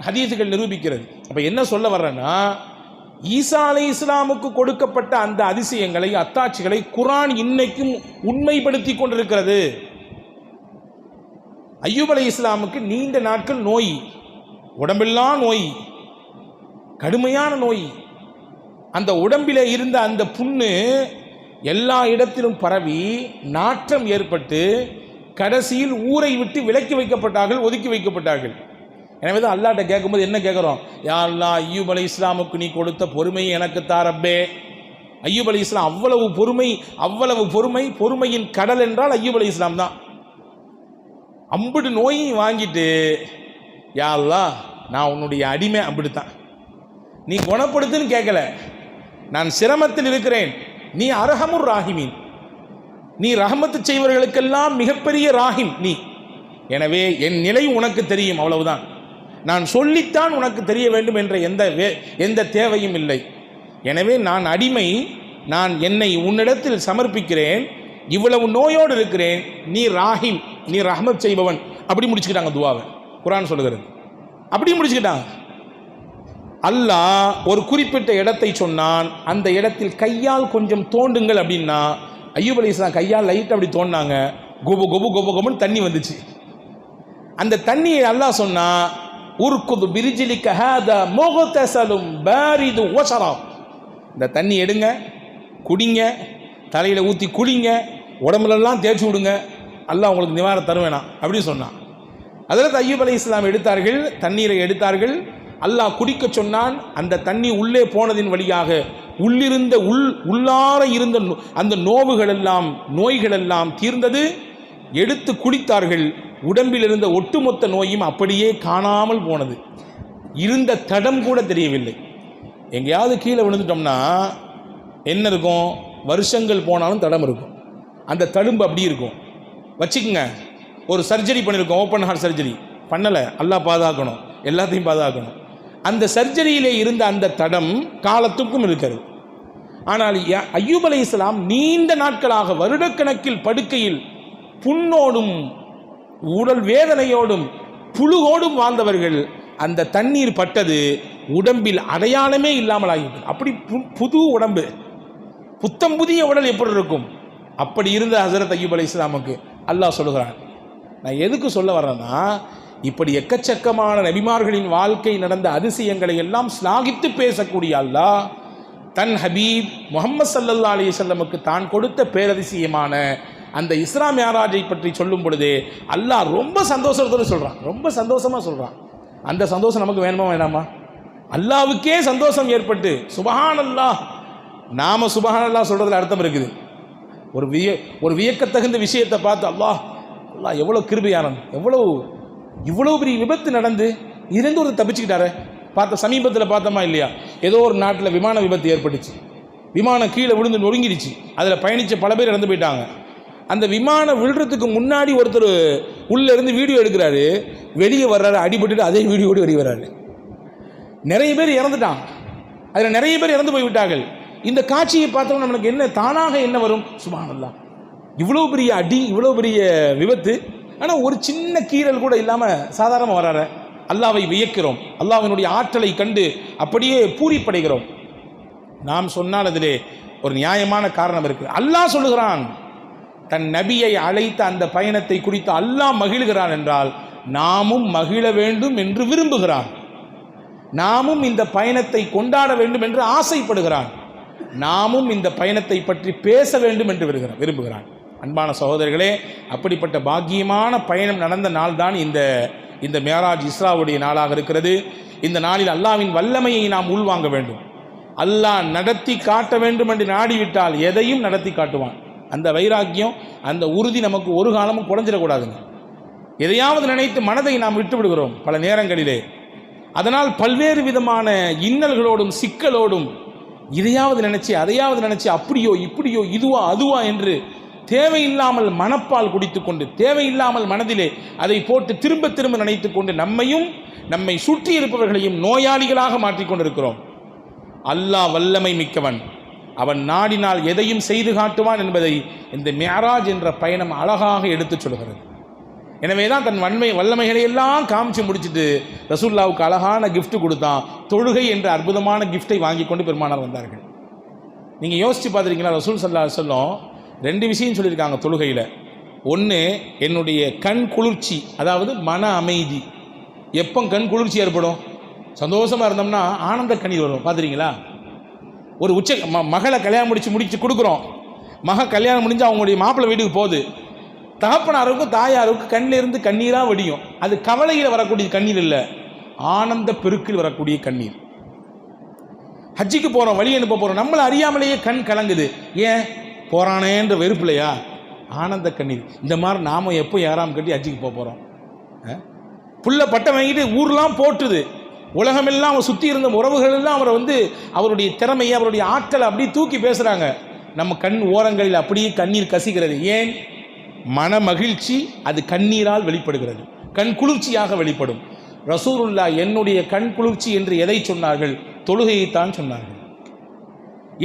ஹதீஸுகள் நிரூபிக்கிறது. அப்போ என்ன சொல்ல வர்றேன்னா, ஈசா அலைஹிஸ்ஸலாமுக்கு கொடுக்கப்பட்ட அந்த அதிசயங்களை, அத்தாட்சிகளை குர்ஆன் இன்னைக்கும் உண்மைப்படுத்தி கொண்டிருக்கிறது. அய்யூப் அலைஹிஸ்ஸலாமுக்கு நீண்ட நாட்கள் நோய், உடம்பெல்லாம் நோய், கடுமையான நோய். அந்த உடம்பில் இருந்த அந்த புண்ணு எல்லா இடத்திலும் பரவி நாற்றம் ஏற்பட்டு கடைசியில் ஊரை விட்டு விலக்கி வைக்கப்பட்டார்கள், ஒதுக்கி வைக்கப்பட்டார்கள். எனவே தான் அல்லாஹ்ட்ட கேட்கும்போது என்ன கேட்குறோம்? யா அல்லாஹ், அய்யூப் அலைஹிஸ்ஸலாமுக்கு நீ கொடுத்த பொறுமையை எனக்கு தாரப்பே. அய்யூப் அலைஹிஸ்ஸலாம் அவ்வளவு பொறுமை, பொறுமையின் கடல் என்றால் அய்யூப் அலைஹிஸ்ஸலாம் தான். அம்புடு நோயையும் வாங்கிட்டு, யா அல்லாஹ் நான் உன்னுடைய அடிமை, அப்படித்தான், நீ குணப்படுத்துன்னு கேட்கல, நான் சிரமத்தில் இருக்கிறேன், நீ அர்ஹமுர் ராஹிமீன், நீ ரஹமத்து செய்வர்களுக்கெல்லாம் மிகப்பெரிய ராஹிம் நீ. எனவே என் நிலை உனக்கு தெரியும், அவ்வளவுதான். நான் சொல்லித்தான் உனக்கு தெரிய வேண்டும் என்ற எந்த தேவையும் இல்லை. எனவே நான் அடிமை, நான் என்னை உன்னிடத்தில் சமர்ப்பிக்கிறேன், இவ்வளவு நோயோடு இருக்கிறேன், நீ ராஹிம், நீ ரஹமத் செய்பவன். அப்படி முடிச்சுக்கிட்டாங்க துவாவை. குர்ஆன் சொல்லுகிறது அப்படி முடிச்சுக்கிட்டாங்க. அல்லாஹ் ஒரு குறிப்பிட்ட இடத்தை சொன்னான், அந்த இடத்தில் கையால் கொஞ்சம் தோண்டுங்கள் அப்படின்னா அய்யூப் அலைஹிஸ்ஸலாம் கையால் லைட் அப்படி தோண்டினாங்க, கொபு கொபு கொபு கொபுன்னு தண்ணி வந்துச்சு. அந்த தண்ணியை அல்லாஹ் சொன்னா, உர்குது பிரிஜிலிக ஹாதா முக்தஸலும் பாரிது வஷராப். இந்த தண்ணி எடுங்க, குடிங்க, தலையில் ஊற்றி குடிங்க, உடம்புலெல்லாம் தேய்ச்சி விடுங்க, அல்லாஹ் உங்களுக்கு நிவாரணம் தருவேனா அப்படின்னு சொன்னான். ஹஜ்ரத் அய்யூப் அலைஹிஸ்ஸலாம் எடுத்தார்கள், தண்ணீரை எடுத்தார்கள். அல்லாஹ் குடிக்க சொன்னான். அந்த தண்ணி உள்ளே போனதின் வழியாக உள்ளார இருந்த அந்த நோய்கள் எல்லாம் தீர்ந்தது. எடுத்து குடித்தார்கள். உடம்பில் இருந்த ஒட்டுமொத்த நோயும் அப்படியே காணாமல் போனது. இருந்த தடம் கூட தெரியவில்லை. எங்கேயாவது கீழே விழுந்துட்டோம்னா என்ன இருக்கும்? வருஷங்கள் போனாலும் தடம் இருக்கும். அந்த தழும்பு அப்படி இருக்கும். வச்சுக்கோங்க, ஒரு சர்ஜரி பண்ணியிருக்கோம், ஓப்பன் ஹார்ட் சர்ஜரி பண்ணலை, அல்லாஹ் பாதுகாக்கணும், எல்லாத்தையும் பாதுகாக்கணும். அந்த சர்ஜரியிலே இருந்த அந்த தடம் காலத்துக்கும் இருக்கிறது. ஆனால் அய்யூப் அலைஹிஸ்ஸலாம் நீண்ட நாட்களாக வருடக்கணக்கில் படுக்கையில் புண்ணோடும் உடல் வேதனையோடும் புழுகோடும் வாழ்ந்தவர்கள். அந்த தண்ணீர் பட்டது, உடம்பில் அடையாளமே இல்லாமல் ஆகிவிட்டது. அப்படி புது உடம்பு, புத்தம் புதிய உடல் எப்படி இருக்கும்? அப்படி இருந்த ஹஜ்ரத் அய்யூப் அலைஹிஸ்ஸலாமுக்கு அல்லாஹ் சொல்லுகிறான். நான் எதுக்கு சொல்ல வர்றேன்னா, இப்படி எக்கச்சக்கமான நபிமார்களின் வாழ்க்கை நடந்த அதிசயங்களை எல்லாம் ஸ்லாகித்து பேசக்கூடிய அல்லாஹ் தன் ஹபீப் முஹம்மது ஸல்லல்லாஹு அலைஹி வஸல்லமுக்கு தான் கொடுத்த பேரதிசயமான அந்த இஸ்ரா மிஅராஜை பற்றி சொல்லும் பொழுது அல்லாஹ் ரொம்ப சந்தோஷத்தோடு சொல்கிறான், ரொம்ப சந்தோஷமாக சொல்கிறான். அந்த சந்தோஷம் நமக்கு வேணுமா வேணாமா? அல்லாவுக்கே சந்தோஷம் ஏற்பட்டு சுபஹானல்லாஹ், நாம சுபஹானல்லாஹ் சொல்கிறதுல அர்த்தம் இருக்குது. ஒரு வியக்கத்தகுந்த விஷயத்தை பார்த்து அல்லாஹ் எவ்வளோ கிருபையானவன், இவ்வளோ பெரிய விபத்து நடந்து இருந்து ஒரு தப்பிச்சுக்கிட்டாரு. சமீபத்தில் பார்த்தோமா இல்லையா, ஏதோ ஒரு நாட்டில் விமான விபத்து ஏற்பட்டுச்சு. விமானம் கீழே விழுந்து நொறுங்கிடுச்சு. அதில் பயணித்த பல பேர் இறந்து போயிட்டாங்க. அந்த விமானம் விழுறதுக்கு முன்னாடி ஒருத்தர் உள்ளே இருந்து வீடியோ எடுக்கிறாரு, வெளியே வர்றாரு, அடிபட்டுட்டு அதே வீடியோடு வெளியே வர்றாரு. நிறைய பேர் இறந்துட்டாங்க, அதில் நிறைய பேர் இறந்து போய்விட்டார்கள். இந்த காட்சியை பார்த்தோம் நம்மளுக்கு என்ன தானாக என்ன வரும், சுப்ஹானல்லாஹ், இவ்வளோ பெரிய அடி, இவ்வளோ பெரிய விபத்து, ஆனால் ஒரு சின்ன கீறல் கூட இல்லாமல் சாதாரணமாக வராற. அல்லாவை வியக்கிறோம், அல்லாஹ்வினுடைய ஆற்றலை கண்டு அப்படியே பூரிப்படைகிறோம். நாம் சொன்னால் அதிலே ஒரு நியாயமான காரணம் இருக்குது. அல்லாஹ் சொல்லுகிறான், தன் நபியை அழைத்த அந்த பயணத்தை குறித்து அல்லாஹ் மகிழ்கிறான் என்றால் நாமும் மகிழ வேண்டும் என்று விரும்புகிறான். நாமும் இந்த பயணத்தை கொண்டாட வேண்டும் என்று ஆசைப்படுகிறான். நாமும் இந்த பயணத்தை பற்றி பேச வேண்டும் என்று விரும்புகிறான். அன்பான சகோதரர்களே, அப்படிப்பட்ட பாக்கியமான பயணம் நடந்த நாள் தான் இந்த மேராஜ் இஸ்ராவுடைய நாளாக இருக்கிறது. இந்த நாளில் அல்லாஹ்வின் வல்லமையை நாம் உள்வாங்க வேண்டும். அல்லாஹ் நடத்தி காட்ட வேண்டும் என்று நாடிவிட்டால் எதையும் நடத்தி காட்டுவான். அந்த வைராக்கியம், அந்த உறுதி நமக்கு ஒரு காலமும் குறைஞ்சிடக்கூடாதுங்க. எதையாவது நினைத்து மனதை நாம் விட்டு விடுகிறோம் பல நேரங்களிலே. அதனால் பல்வேறு விதமான இன்னல்களோடும் சிக்கலோடும் இதையாவது நினைச்சு அதையாவது நினைச்சு அப்படியோ இப்படியோ இதுவா அதுவா என்று தேவையில்லாமல் மனப்பால் குடித்து கொண்டு தேவையில்லாமல் மனதிலே அதை போட்டு திரும்ப திரும்ப நினைத்து கொண்டு நம்மையும் நம்மை சுற்றி இருப்பவர்களையும் நோயாளிகளாக மாற்றிக்கொண்டிருக்கிறோம். அல்லாஹ் வல்லமை மிக்கவன், அவன் நாடினால் எதையும் செய்து காட்டுவான் என்பதை இந்த மிஅராஜ் என்ற பயணம் அழகாக எடுத்துச் சொல்கிறது. எனவே தான் தன் வல்லமைகளை எல்லாம் காமிச்சு முடிச்சுட்டு ரசூலுல்லாவுக்கு அழகான கிஃப்ட் கொடுத்தான். தொழுகை என்ற அற்புதமான கிஃப்டை வாங்கி கொண்டு பெருமானார் வந்தார்கள். நீங்கள் யோசித்து பார்த்துருக்கீங்களா, ரசூல் ஸல்லல்லாஹு அலைஹி வஸல்லம் 2 விஷயம் சொல்லியிருக்காங்க தொழுகையில். ஒன்று, என்னுடைய கண் குளிர்ச்சி, அதாவது மன அமைதி. எப்போ கண் குளிர்ச்சி ஏற்படும், சந்தோஷமாக இருந்தோம்னா ஆனந்த கண்ணீர் வரும். பார்த்துறீங்களா, ஒரு மகளை கல்யாணம் முடிச்சு கொடுக்குறோம். கல்யாணம் முடிஞ்சு அவங்களுடைய மாப்பிள்ளை வீட்டுக்கு போகுது. தகப்பனாருக்கும் தாயாருக்கும் கண்ணில் இருந்து கண்ணீராக வடியும். அது கவலையில் வரக்கூடிய கண்ணீர் இல்லை, ஆனந்த பெருக்கில் வரக்கூடிய கண்ணீர். ஹஜ்ஜிக்கு போகிறோம், வழி அனுப்ப போகிறோம், நம்மளை அறியாமலேயே கண் கலங்குது. ஏன் போகிறானேன்ற வெறுப்பில்லையா, ஆனந்த கண்ணீர். இந்த மாதிரி நாம் எப்போ ஏறாம் கட்டி ஹஜ்ஜிக்கு போகிறோம். புள்ள பட்டம் வாங்கிட்டு ஊர்லாம் போட்டுது, உலகமெல்லாம் அவர் சுற்றி இருந்த உறவுகள் எல்லாம் அவரை அவருடைய திறமையை அவருடைய ஆற்றலை அப்படியே தூக்கி பேசுகிறாங்க. நம்ம கண் ஓரங்களில் அப்படியே கண்ணீர் கசிகிறது. ஏன், மன மகிழ்ச்சி அது கண்ணீரால் வெளிப்படுகிறது, கண் குளிர்ச்சியாக வெளிப்படும். ரசூலுல்லாஹ் என்னுடைய கண் குளிர்ச்சி என்று எதை சொன்னார்கள், தொழுகையைத்தான் சொன்னார்கள்.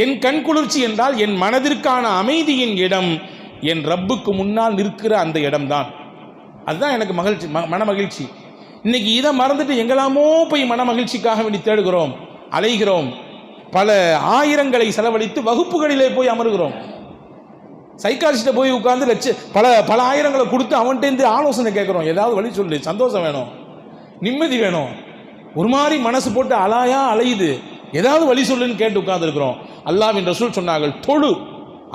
என் கண் குளிர்ச்சி என்றால் என் மனதிற்கான அமைதியின் இடம் என் ரப்புக்கு முன்னால் நிற்கிற அந்த இடம்தான். அதுதான் எனக்கு மகிழ்ச்சி, மன மகிழ்ச்சி. இன்னைக்கு இதை மறந்துட்டு எங்கெல்லாமோ போய் மன மகிழ்ச்சிக்காக வேண்டி தேடுகிறோம், அலைகிறோம். பல ஆயிரங்களை செலவழித்து வகுப்புகளிலே போய் அமருகிறோம். சைக்காலஜிஸ்ட்டை போய் உட்கார்ந்து பல ஆயிரங்களை கொடுத்து அவன்கிட்ட ஆலோசனை கேட்குறோம். ஏதாவது வழி சொல்லு, சந்தோஷம் வேணும், நிம்மதி வேணும். ஒரு மாதிரி மனசு போட்டு அலையுது, ஏதாவது வழி சொல்லுன்னு கேட்டு உட்கார்ந்துருக்கிறோம். அல்லாஹ்வின் ரசூல் சொன்னார்கள், தொழு,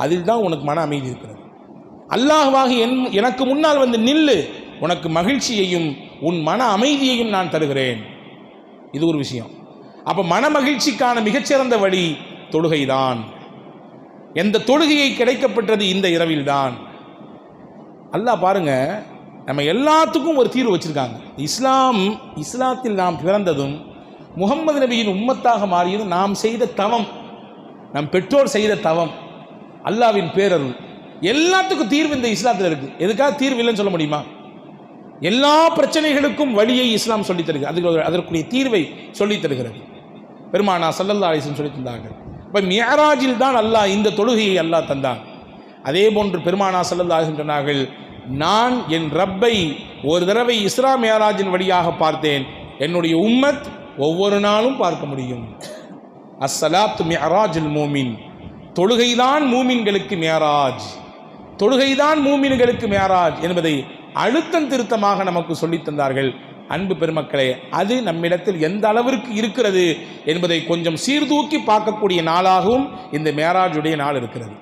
அதில் தான் உனக்கு மன அமைதி இருக்கிறது. அல்லாஹ்வாக எனக்கு முன்னால் வந்து நில்லு, உனக்கு மகிழ்ச்சியையும் உன் மன அமைதியையும் நான் தருகிறேன். இது ஒரு விஷயம். அப்போ மன மகிழ்ச்சிக்கான மிகச்சிறந்த வழி தொழுகைதான். எந்த தொழுகையை கிடைக்கப்பட்டது இந்த இரவில் தான். அல்லாஹ் பாருங்க, நம்ம எல்லாத்துக்கும் ஒரு தீர்வு வச்சிருக்காங்க. இஸ்லாத்தில் நாம் பிறந்ததும் முகம்மது நபியின் உம்மத்தாக மாறியதும் நாம் செய்த தவம், நம் பெற்றோர் செய்த தவம், அல்லாஹ்வின் பேரருள். எல்லாத்துக்கும் தீர்வு இந்த இஸ்லாத்தில் இருக்கு. எதுக்காக தீர்வு இல்லைன்னு சொல்ல முடியுமா? எல்லா பிரச்சனைகளுக்கும் வழியை இஸ்லாம் சொல்லித் தருகிறது, அதற்குரிய தீர்வை சொல்லித் தருகிறது. பெருமானா ஸல்லல்லாஹு அலைஹி வஸல்லம் சொல்லித் தந்தார்கள். இப்போ மிஅராஜில் தான் அல்லாஹ் இந்த தொழுகையை அல்லாஹ் தந்தான். அதே போன்று பெருமானா ஸல்லல்லாஹு அலைஹி வஸல்லம் சொன்னார்கள், நான் என் ரப்பை ஒரு தடவை இஸ்ரா மிஅராஜின் வழியாக பார்த்தேன், என்னுடைய உம்மத் ஒவ்வொரு நாளும் பார்க்க முடியும். அஸ்ஸலாத்து மிஅராஜுல் மூமின், தொழுகைதான் மூமின்களுக்கு மிஅராஜ், தொழுகைதான் மூமின்களுக்கு மிஅராஜ் என்பதை அழுத்தம் திருத்தமாக நமக்கு சொல்லித் தந்தார்கள். அன்பு பெருமக்களே, அது நம்மிடத்தில் எந்த அளவிற்கு இருக்கிறது என்பதை கொஞ்சம் சீர்தூக்கி பார்க்கக்கூடிய நாளாகவும் இந்த மேராஜுடைய நாள் இருக்கிறது.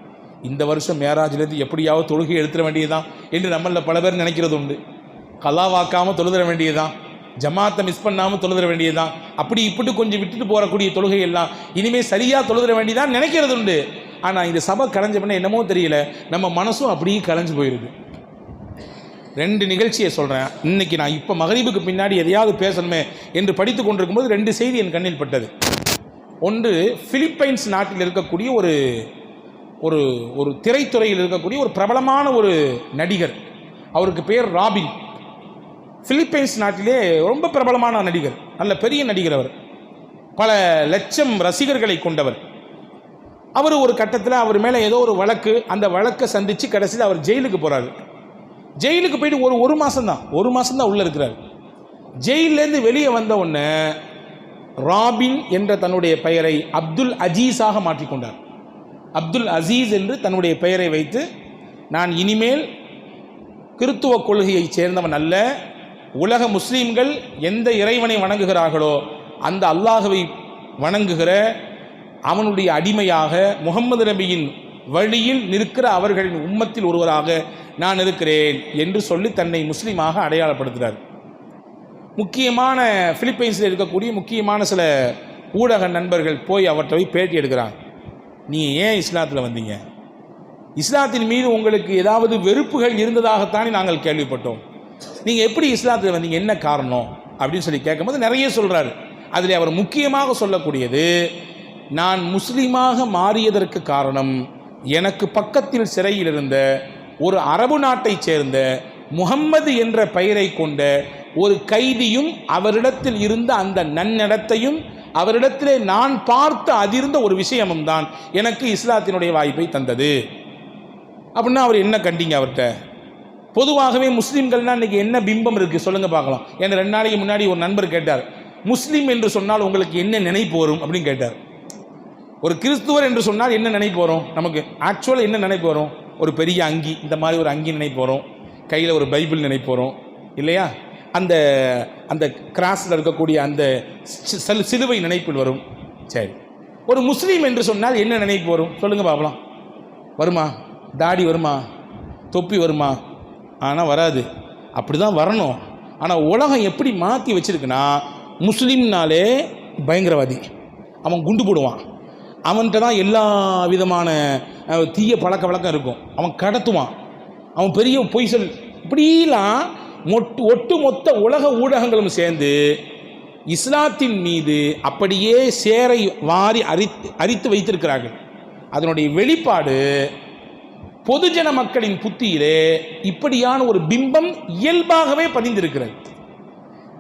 இந்த வருஷம் மேராஜிலிருந்து எப்படியாவது தொழுகை எடுத்துட வேண்டியதுதான் என்று நம்மளில் பல பேர் நினைக்கிறது உண்டு. கலாவாக்காமல் தொழுதிட வேண்டியதுதான், ஜமாத்தை மிஸ் பண்ணாமல் தொழுதிட வேண்டியதுதான், அப்படி இப்படி கொஞ்சம் விட்டுட்டு போகக்கூடிய தொழுகை எல்லாம் இனிமேல் சரியாக தொழுதிட வேண்டியதான் நினைக்கிறது உண்டு. ஆனால் இந்த சபை கலைஞ்ச பண்ண என்னமோ தெரியல, நம்ம மனசும் அப்படியே கலைஞ்சு போயிடுது. 2 நிகழ்ச்சியை சொல்கிறேன். இன்றைக்கி நான் இப்போ மகரிபுக்கு பின்னாடி எதையாவது பேசணுமே என்று படித்து கொண்டிருக்கும்போது 2 செய்தி என் கண்ணில் பட்டது. ஒன்று, பிலிப்பைன்ஸ் நாட்டில் இருக்கக்கூடிய ஒரு ஒரு ஒரு திரைத்துறையில் இருக்கக்கூடிய ஒரு பிரபலமான ஒரு நடிகர். அவருக்கு பேர் ராபின். பிலிப்பைன்ஸ் நாட்டிலே ரொம்ப பிரபலமான நடிகர், நல்ல பெரிய நடிகர். அவர் பல லட்சம் ரசிகர்களை கொண்டவர். அவர் ஒரு கட்டத்தில் அவர் மேலே ஏதோ ஒரு வழக்கு, அந்த வழக்கை சந்தித்து கடைசியில் அவர் ஜெயிலுக்கு போகிறாரு. ஜெயிலுக்கு போயிட்டு ஒரு மாதம் தான் உள்ளே இருக்கிறார். ஜெயிலேருந்து வெளியே வந்த உடனே ராபின் என்ற தன்னுடைய பெயரை அப்துல் அஜீஸாக மாற்றிக்கொண்டார். அப்துல் அசீஸ் என்று தன்னுடைய பெயரை வைத்து, நான் இனிமேல் கிறித்துவ கொள்கையைச் சேர்ந்தவன் அல்ல, உலக முஸ்லீம்கள் எந்த இறைவனை வணங்குகிறார்களோ அந்த அல்லாஹுவை வணங்குகிற அவனுடைய அடிமையாக முகம்மது நபியின் வழியில் நிற்கிற அவர்களின் உம்மத்தில் ஒருவராக நான் இருக்கிறேன் என்று சொல்லி தன்னை முஸ்லீமாக அடையாளப்படுத்துகிறார். முக்கியமான பிலிப்பைன்ஸில் இருக்கக்கூடிய முக்கியமான சில ஊடக நண்பர்கள் போய் அவற்றை பேட்டி எடுக்கிறாங்க. நீங்கள் ஏன் இஸ்லாத்தில் வந்தீங்க? இஸ்லாத்தின் மீது உங்களுக்கு ஏதாவது வெறுப்புகள் இருந்ததாகத்தானே நாங்கள் கேள்விப்பட்டோம். நீங்கள் எப்படி இஸ்லாத்தில் வந்தீங்க, என்ன காரணம் அப்படின்னு சொல்லி கேட்கும்போது நிறைய சொல்கிறாரு. அதில் அவர் முக்கியமாக சொல்லக்கூடியது, நான் முஸ்லீமாக மாறியதற்கு காரணம் எனக்கு பக்கத்தில் சிறையில் இருந்த ஒரு அரபு நாட்டைச் சேர்ந்த முகம்மது என்ற பெயரை கொண்ட ஒரு கைதியும் அவரிடத்தில் இருந்த அந்த நன்னடத்தையும் அவரிடத்திலே நான் பார்த்து அதிர்ந்த ஒரு விஷயமும் தான் எனக்கு இஸ்லாத்தினுடைய வாய்ப்பை தந்தது. அப்படின்னா அவர் என்ன கண்டீங்க அவர்கிட்ட? பொதுவாகவே முஸ்லீம்கள்னால் இன்றைக்கி என்ன பிம்பம் இருக்குது சொல்லுங்கள் பார்க்கலாம். ஏன்னா 2 நாளைக்கு முன்னாடி ஒரு நண்பர் கேட்டார், முஸ்லீம் என்று சொன்னால் உங்களுக்கு என்ன நினைப்பு வரும் அப்படின்னு கேட்டார். ஒரு கிறிஸ்துவர் என்று சொன்னால் என்ன நினைப்பு வரும் நமக்கு? ஆக்சுவலாக என்ன நினைப்பு வரும்? ஒரு பெரிய அங்கி, இந்த மாதிரி ஒரு அங்கி நினைப்பு வரும், கையில் ஒரு பைபிள் நினைப்பு வரும் இல்லையா? அந்த அந்த கிராஸில் இருக்கக்கூடிய அந்த சிலுவை நினைப்பில் வரும். சரி, ஒரு முஸ்லீம் என்று சொன்னால் என்ன நினைப்பு வரும் சொல்லுங்கள் பார்க்கலாம். வருமா? தாடி வருமா? தொப்பி வருமா? ஆனால் வராது. அப்படி தான் வரணும். ஆனால் உலகம் எப்படி மாற்றி வச்சுருக்குன்னா, முஸ்லீம்னாலே பயங்கரவாதி, அவன் குண்டு போடுவான், அவன்கிட்ட தான் எல்லா விதமான தீய பழக்க வழக்கம் இருக்கும், அவன் கடத்துவான், அவன் பெரிய பொய்சல், இப்படிலாம் ஒட்டுமொத்த உலக ஊடகங்களும் சேர்ந்து இஸ்லாத்தின் மீது அப்படியே சேரை வாரி அரித்து வைத்திருக்கிறார்கள். அதனுடைய வெளிப்பாடு பொதுஜன மக்களின் புத்தியிலே இப்படியான ஒரு பிம்பம் இயல்பாகவே பதிந்திருக்கிறது.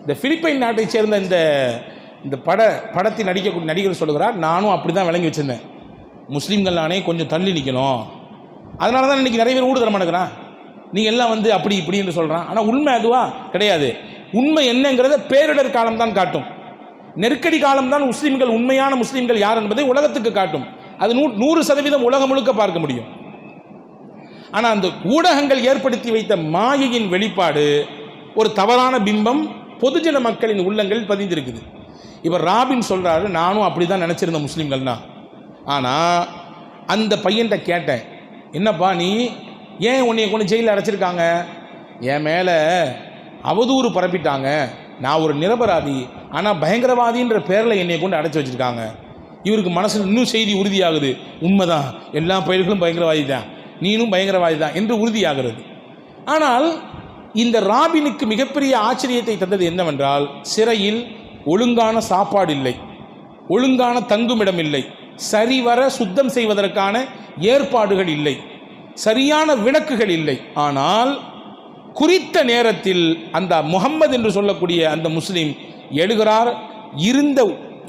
இந்த பிலிப்பைன் நாட்டை சேர்ந்த இந்த படத்தில் நடிக்கக்கூடிய நடிகர் சொல்லுகிறார், நானும் அப்படி தான் விளங்கி வச்சுருந்தேன், முஸ்லீம்கள் நானே கொஞ்சம் தள்ளி நிற்கணும், அதனால தான் இன்றைக்கி நிறைய பேர் ஊடு தர மாட்டேங்கிறான், நீங்கள் எல்லாம் வந்து அப்படி இப்படி என்று சொல்கிறான். ஆனால் உண்மை அதுவா கிடையாது. உண்மை என்னங்கிறத பேரிடர் காலம்தான் காட்டும். நெருக்கடி காலம்தான் முஸ்லீம்கள், உண்மையான முஸ்லீம்கள் யார் என்பதை உலகத்துக்கு காட்டும். அது 100% உலகம் முழுக்க பார்க்க முடியும். ஆனால் அந்த ஊடகங்கள் ஏற்படுத்தி வைத்த மாயையின் வெளிப்பாடு ஒரு தவறான பிம்பம் பொதுஜன மக்களின் உள்ளங்களில் பதிந்திருக்குது. இவர் ராபின் சொல்கிறாரு, நானும் அப்படி தான் நினச்சிருந்தேன் முஸ்லீம்கள்னா. ஆனால் அந்த பையன்கிட்ட கேட்டேன், என்னப்பா நீ ஏன் உன்னை கொண்டு ஜெயிலில் அடைச்சிருக்காங்க? என் மேலே அவதூறு பரப்பிட்டாங்க, நான் ஒரு நிரபராதி, ஆனால் பயங்கரவாதின்ற பேரில் என்னை கொண்டு அடைச்சி வச்சுருக்காங்க. இவருக்கு மனசில் இன்னும் செய்தி உறுதியாகுது, உண்மைதான், எல்லா பயிர்களும் பயங்கரவாதி தான், நீனும் பயங்கரவாதி தான் என்று உறுதியாகிறது. ஆனால் இந்த ராபினுக்கு மிகப்பெரிய ஆச்சரியத்தை தந்தது என்னவென்றால், சிறையில் ஒழுங்கான சாப்பாடு இல்லை, ஒழுங்கான தங்குமிடம் இல்லை, சரிவர சுத்தம் செய்வதற்கான ஏற்பாடுகள் இல்லை, சரியான விளக்குகள் இல்லை. ஆனால் குறித்த நேரத்தில் அந்த முகம்மது என்று சொல்லக்கூடிய அந்த முஸ்லீம் எழுகிறார்,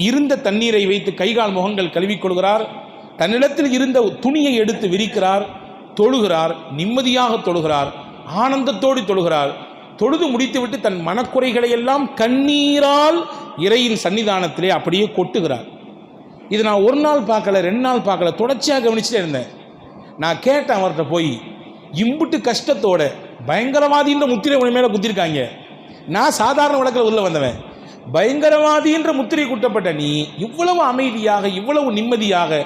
இருந்த தண்ணீரை வைத்து கைகால் முகங்கள் கழுவிக்கொள்கிறார், தன்னிடத்தில் இருந்த துணியை எடுத்து விரிக்கிறார், தொழுகிறார், நிம்மதியாக தொழுகிறார், ஆனந்தத்தோடு தொழுகிறார். தொழுது முடித்துவிட்டு தன் மனக்குறைகளை எல்லாம் கண்ணீரால் இறையின் சன்னிதானத்திலே அப்படியே கொட்டுகிறார். இது நான் 1 நாள் பார்க்கல, 2 நாள் பார்க்கல, தொடர்ச்சியாக கவனிச்சுட்டே இருந்தேன். நான் கேட்டேன் அவர்கிட்ட போய், இம்புட்டு கஷ்டத்தோட பயங்கரவாதின்ற முத்திரை உன் மேலே குத்திருக்காங்க, நான் சாதாரண வழக்கில் உள்ள வந்தவன், பயங்கரவாதின்ற முத்திரை குட்டப்பட்ட நீ இவ்வளவு அமைதியாக, இவ்வளவு நிம்மதியாக,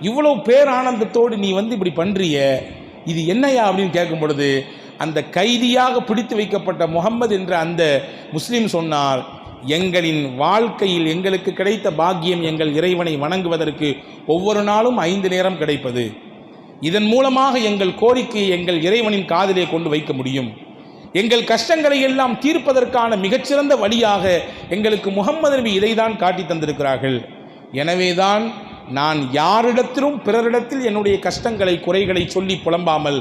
இவ்வளவு பேரானந்தத்தோடு நீ வந்து இப்படி பண்ணுறிய, இது என்னையா அப்படின்னு கேட்கும் பொழுது, அந்த கைதியாக பிடித்து வைக்கப்பட்ட முகம்மது என்ற அந்த முஸ்லீம் சொன்னார், எங்களின் வாழ்க்கையில் எங்களுக்கு கிடைத்த பாக்கியம் எங்கள் இறைவனை வணங்குவதற்கு ஒவ்வொரு நாளும் 5 நேரம் கிடைப்பது. இதன் மூலமாக எங்கள் கோரிக்கையை எங்கள் இறைவனின் காதிலே கொண்டு வைக்க முடியும். எங்கள் கஷ்டங்களை எல்லாம் தீர்ப்பதற்கான மிகச்சிறந்த வழியாக எங்களுக்கு முஹம்மது நபி இதைதான் காட்டி தந்திருக்கிறார்கள். எனவேதான் நான் யாரிடத்திலும் பிறரிடத்தில் என்னுடைய கஷ்டங்களை குறைகளை சொல்லி புலம்பாமல்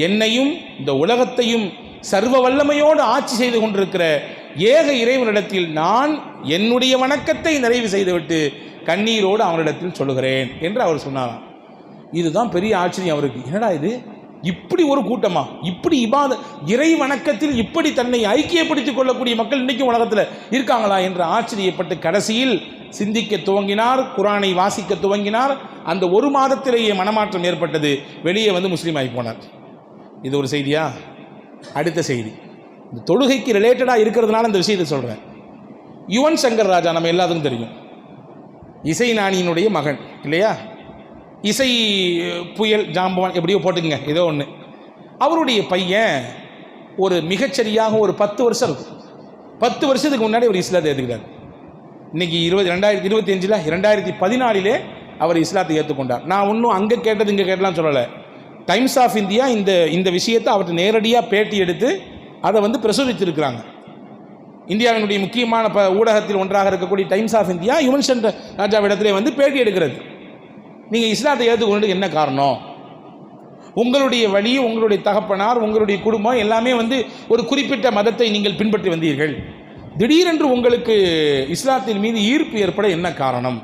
என்னையும் இந்த உலகத்தையும் சர்வ வல்லமையோடு ஆட்சி செய்து கொண்டிருக்கிற ஏக இறைவனிடத்தில் நான் என்னுடைய வணக்கத்தை நிறைவு செய்துவிட்டு கண்ணீரோடு அவனிடத்தில் சொல்லுகிறேன் என்று அவர் சொன்னாராம். இதுதான் பெரிய ஆச்சரியம் அவருக்கு. என்னடா இது, இப்படி ஒரு கூட்டமா, இப்படி இறை வணக்கத்தில் இப்படி தன்னை ஐக்கியப்படுத்திக் கொள்ளக்கூடிய மக்கள் இன்றைக்கும் உலகத்தில் இருக்காங்களா என்று ஆச்சரியப்பட்டு கடைசியில் சிந்திக்க துவங்கினார், குரானை வாசிக்க துவங்கினார். அந்த ஒரு மாதத்திலேயே மனமாற்றம் ஏற்பட்டது, வெளியே வந்து முஸ்லீம் ஆகி போனார். இது ஒரு செய்தியா? அடுத்த செய்தி இந்த தொழுகைக்கு ரிலேட்டடாக இருக்கிறதுனால இந்த விஷயத்தை சொல்கிறேன். யுவன் சங்கர் ராஜா நம்ம எல்லாத்துக்கும் தெரியும், இசை ஞானியினுடைய மகன் இல்லையா? இசை புயல் ஜாம்பவான் எப்படியோ போட்டுக்குங்க, ஏதோ ஒன்று. அவருடைய பையன் ஒரு மிகச்சரியாக ஒரு 10 வருஷம் இருக்கும், 10 வருஷத்துக்கு முன்னாடி ஒரு இஸ்லாத்தை ஏற்றுக்கிறார். இன்றைக்கி 2025 2014 அவர் இஸ்லாத்தை ஏற்றுக்கொண்டார். நான் இன்னும் அங்கே கேட்டது இங்கே கேட்டலாம் சொல்லலை. டைம்ஸ் ஆஃப் இந்தியா இந்த விஷயத்தை அவர்கிட்ட நேரடியாக பேட்டி எடுத்து அதை வந்து பிரசுரித்திருக்கிறாங்க. இந்தியாவினுடைய முக்கியமான ஊடகத்தில் ஒன்றாக இருக்கக்கூடிய Times of India Yuvan Shankar ராஜாவிடத்திலே வந்து பேட்டி எடுக்கிறது. நீங்கள் இஸ்லாத்தை ஏற்றுக்கொண்டு என்ன காரணம்? உங்களுடைய வழி, உங்களுடைய தகப்பனார், உங்களுடைய குடும்பம் எல்லாமே வந்து ஒரு குறிப்பிட்ட மதத்தை நீங்கள் பின்பற்றி வந்தீர்கள். திடீரென்று உங்களுக்கு இஸ்லாத்தின் மீது ஈர்ப்பு ஏற்பட என்ன காரணம்?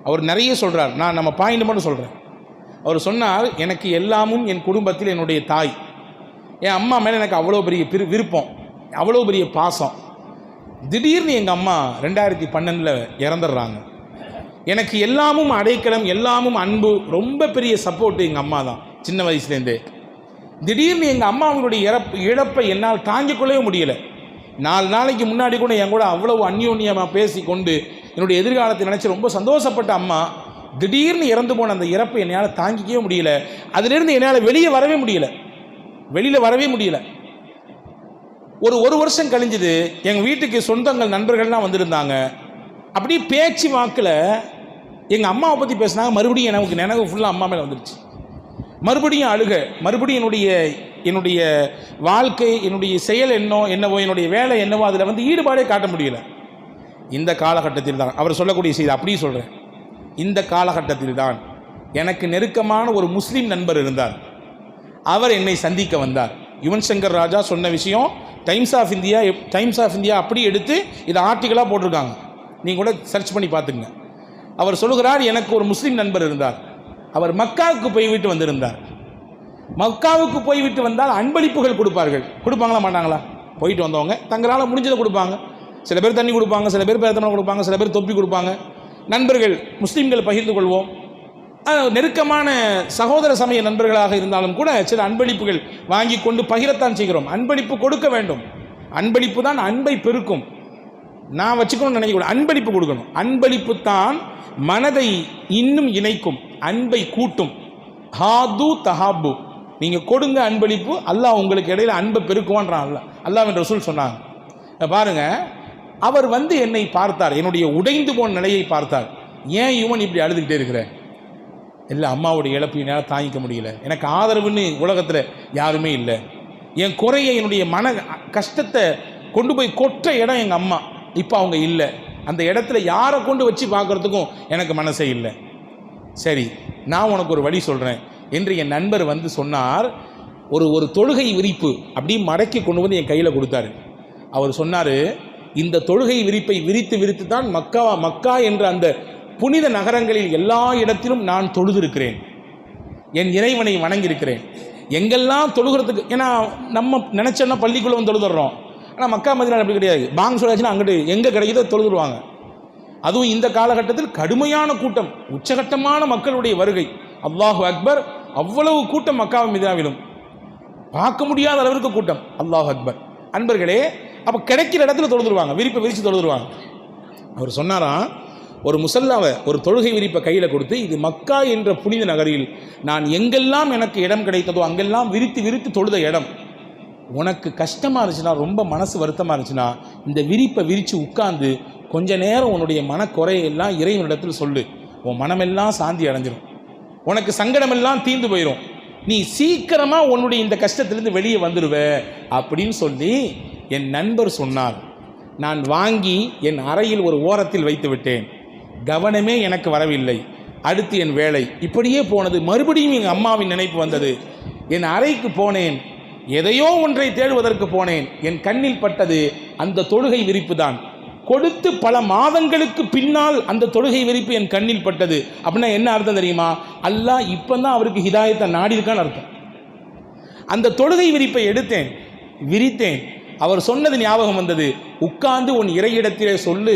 அவர் நிறைய சொல்கிறார். நான் நம்ம பாயிண்ட் மட்டும் சொல்கிறேன். அவர் சொன்னார், எனக்கு எல்லாமும் என் குடும்பத்தில் என்னுடைய தாய், என் அம்மா மேலே எனக்கு அவ்வளோ பெரிய விருப்பம், அவ்வளோ பெரிய பாசம். திடீர்னு எங்கள் அம்மா 2012 இறந்துடுறாங்க. எனக்கு எல்லாமும் அடைக்கலம், எல்லாமும் அன்பு, ரொம்ப பெரிய சப்போர்ட்டு எங்கள் அம்மா தான் சின்ன வயசுலேருந்தே. திடீர்னு எங்கள் அம்மாவுடைய இழப்பை என்னால் தாங்கிக்கொள்ளவே முடியலை. 4 நாளைக்கு முன்னாடி கூட என் கூட அவ்வளவு அந்யோன்யமாக பேசி கொண்டு என்னுடைய எதிர்காலத்தை நினச்சி ரொம்ப சந்தோஷப்பட்ட அம்மா திடீர்னு இறந்து போன அந்த இறப்பை என்னால் தாங்கிக்கவே முடியல. அதிலிருந்து என்னால் வெளியில் வரவே முடியல. ஒரு வருஷம் கழிஞ்சுது. எங்கள் வீட்டுக்கு சொந்தங்கள் நண்பர்கள்லாம் வந்திருந்தாங்க. அப்படி பேச்சு வாக்கில் எங்கள் அம்மாவை பற்றி பேசினாங்க. மறுபடியும் எனக்கு நினைவு ஃபுல்லாக அம்மா மேலே வந்துடுச்சு. மறுபடியும் அழுக, மறுபடியும் என்னுடைய வாழ்க்கை, என்னுடைய செயல் என்னவோ என்னுடைய வேலை என்னவோ அதில் வந்து ஈடுபாடே காட்ட முடியல. இந்த காலகட்டத்தில் தான் அவர் சொல்லக்கூடிய செய்தி அப்படியே சொல்கிறேன். இந்த காலகட்டத்தில் தான் எனக்கு நெருக்கமான ஒரு முஸ்லீம் நண்பர் இருந்தார். அவர் என்னை சந்திக்க வந்தார். யுவன் சங்கர் ராஜா சொன்ன விஷயம் டைம்ஸ் ஆஃப் இந்தியா அப்படி எடுத்து இதை ஆர்டிக்கலாக போட்டிருக்காங்க. நீங்கள் கூட சர்ச் பண்ணி பார்த்துங்க. அவர் சொல்லுகிறார், எனக்கு ஒரு முஸ்லீம் நண்பர் இருந்தார். அவர் மக்காவுக்கு போய்விட்டு வந்திருந்தார். மக்காவுக்கு போய்விட்டு வந்தால் அன்பளிப்புகள் கொடுப்பாங்களா மாட்டாங்களா? போயிட்டு வந்தவங்க தங்களால் முடிஞ்சதை கொடுப்பாங்க. சில பேர் தண்ணி கொடுப்பாங்க, சில பேர் பேரத்தனம் கொடுப்பாங்க, சில பேர் தொப்பி கொடுப்பாங்க. நண்பர்கள் முஸ்லீம்கள் பகிர்ந்து கொள்வோம். நெருக்கமான சகோதர சமய நண்பர்களாக இருந்தாலும் கூட சில அன்பளிப்புகள் வாங்கி கொண்டு பகிரத்தான் செய்கிறோம். அன்பளிப்பு கொடுக்க வேண்டும். அன்பளிப்பு தான் அன்பை பெருக்கும். நான் வச்சுக்கணும்னு நினைக்கக்கூடாது, அன்பளிப்பு கொடுக்கணும். அன்பளிப்பு தான் மனதை இன்னும் இணைக்கும், அன்பை கூட்டும். ஹாது தஹாபு, நீங்கள் கொடுங்க அன்பளிப்பு, அல்லாஹ் உங்களுக்கு இடையில அன்பை பெருக்குவான்றான் அல்லாஹ் என்ற ரசூல் சொன்னாங்க. பாருங்க, அவர் வந்து என்னை பார்த்தார், என்னுடைய உடைந்து போன நிலையை பார்த்தார். ஏன் இவன் இப்படி அழுதுகிட்டே இருக்கிற? இல்லை, அம்மாவுடைய இழப்பு என்னால் தாங்கிக்க முடியல. எனக்கு ஆதரவுன்னு உலகத்தில் யாருமே இல்லை. என் குறையை, என்னுடைய மன கஷ்டத்தை கொண்டு போய் கொற்ற இடம் எங்கள் அம்மா. இப்போ அவங்க இல்லை. அந்த இடத்துல யாரை கொண்டு வச்சு பார்க்குறதுக்கும் எனக்கு மனசே இல்லை. சரி, நான் உனக்கு ஒரு வழி சொல்கிறேன் என்று என் நண்பர் வந்து சொன்னார். ஒரு தொழுகை விரிப்பு அப்படியே மடக்கி கொண்டு வந்து என் கையில் கொடுத்தாரு. அவர் சொன்னார், இந்த தொழுகை விரிப்பை விரித்து தான் மக்கா என்ற அந்த புனித நகரங்களில் எல்லா இடத்திலும் நான் தொழுதிருக்கிறேன், என் இறைவனை வணங்கியிருக்கிறேன். எங்கெல்லாம் தொழுகிறதுக்கு, ஏன்னா நம்ம நினச்சோன்னா பள்ளிக்குள்ளே வந்து தொழுதுறோம். ஆனால் மக்கா மதீனா அப்படி கிடையாது. பாங் சொல்லாச்சுன்னா அங்கிட்டு எங்கே கிடைக்குதோ தொழுதுருவாங்க. அதுவும் இந்த காலகட்டத்தில் கடுமையான கூட்டம், உச்சகட்டமான மக்களுடைய வருகை. அல்லாஹு அக்பர், அவ்வளவு கூட்டம் மக்காவும் மதீனாவிலும் பார்க்க முடியாத அளவிற்கு கூட்டம். அல்லாஹு அக்பர். அன்பர்களே, அப்போ கிடைக்கிற இடத்துல தொழுதுருவாங்க, விரிப்பை விரித்து தொழுதுருவாங்க. அவர் சொன்னாராம், ஒரு முசல்லாவை, ஒரு தொழுகை விரிப்பை கையில் கொடுத்து, இது மக்கா என்ற புனித நகரில் நான் எங்கெல்லாம் எனக்கு இடம் கிடைத்ததோ அங்கெல்லாம் விரித்து தொழுத இடம். உனக்கு கஷ்டமாக இருந்துச்சுன்னா, ரொம்ப மனசு வருத்தமாக இருந்துச்சுன்னா, இந்த விரிப்பை விரித்து உட்கார்ந்து கொஞ்ச நேரம் உன்னுடைய மனக்குறையெல்லாம் இறைவனிடத்தில் சொல்லு. உன் மனமெல்லாம் சாந்தி அடைஞ்சிடும். உனக்கு சங்கடமெல்லாம் தீர்ந்து போயிடும், நீ சீக்கிரமாக உன்னுடைய இந்த கஷ்டத்திலிருந்து வெளியே வந்துடுவ அப்படின்னு சொல்லி என் நண்பர் சொன்னார். நான் வாங்கி என் அறையில் ஒரு ஓரத்தில் வைத்து விட்டேன். கவனமே எனக்கு வரவில்லை. அடுத்து என் வேலை இப்படியே போனது. மறுபடியும் எங்கள் அம்மாவின் நினைப்பு வந்தது. என் அறைக்கு போனேன், எதையோ ஒன்றை தேடுவதற்கு போனேன். என் கண்ணில் பட்டது அந்த தொழுகை விரிப்பு தான். கொடுத்து பல மாதங்களுக்கு பின்னால் அந்த தொழுகை விரிப்பு என் கண்ணில் பட்டது. அப்படின்னா என்ன அர்த்தம் தெரியுமா? அல்லாஹ் இப்போ தான் அவருக்கு ஹிதாயத்தை நாடி இருக்கான்னு அர்த்தம். அந்த தொழுகை விரிப்பை எடுத்தேன், விரித்தேன். அவர் சொன்னது ஞாபகம் வந்தது. உட்கார்ந்து உன் இறையிடத்திலே சொல்லு,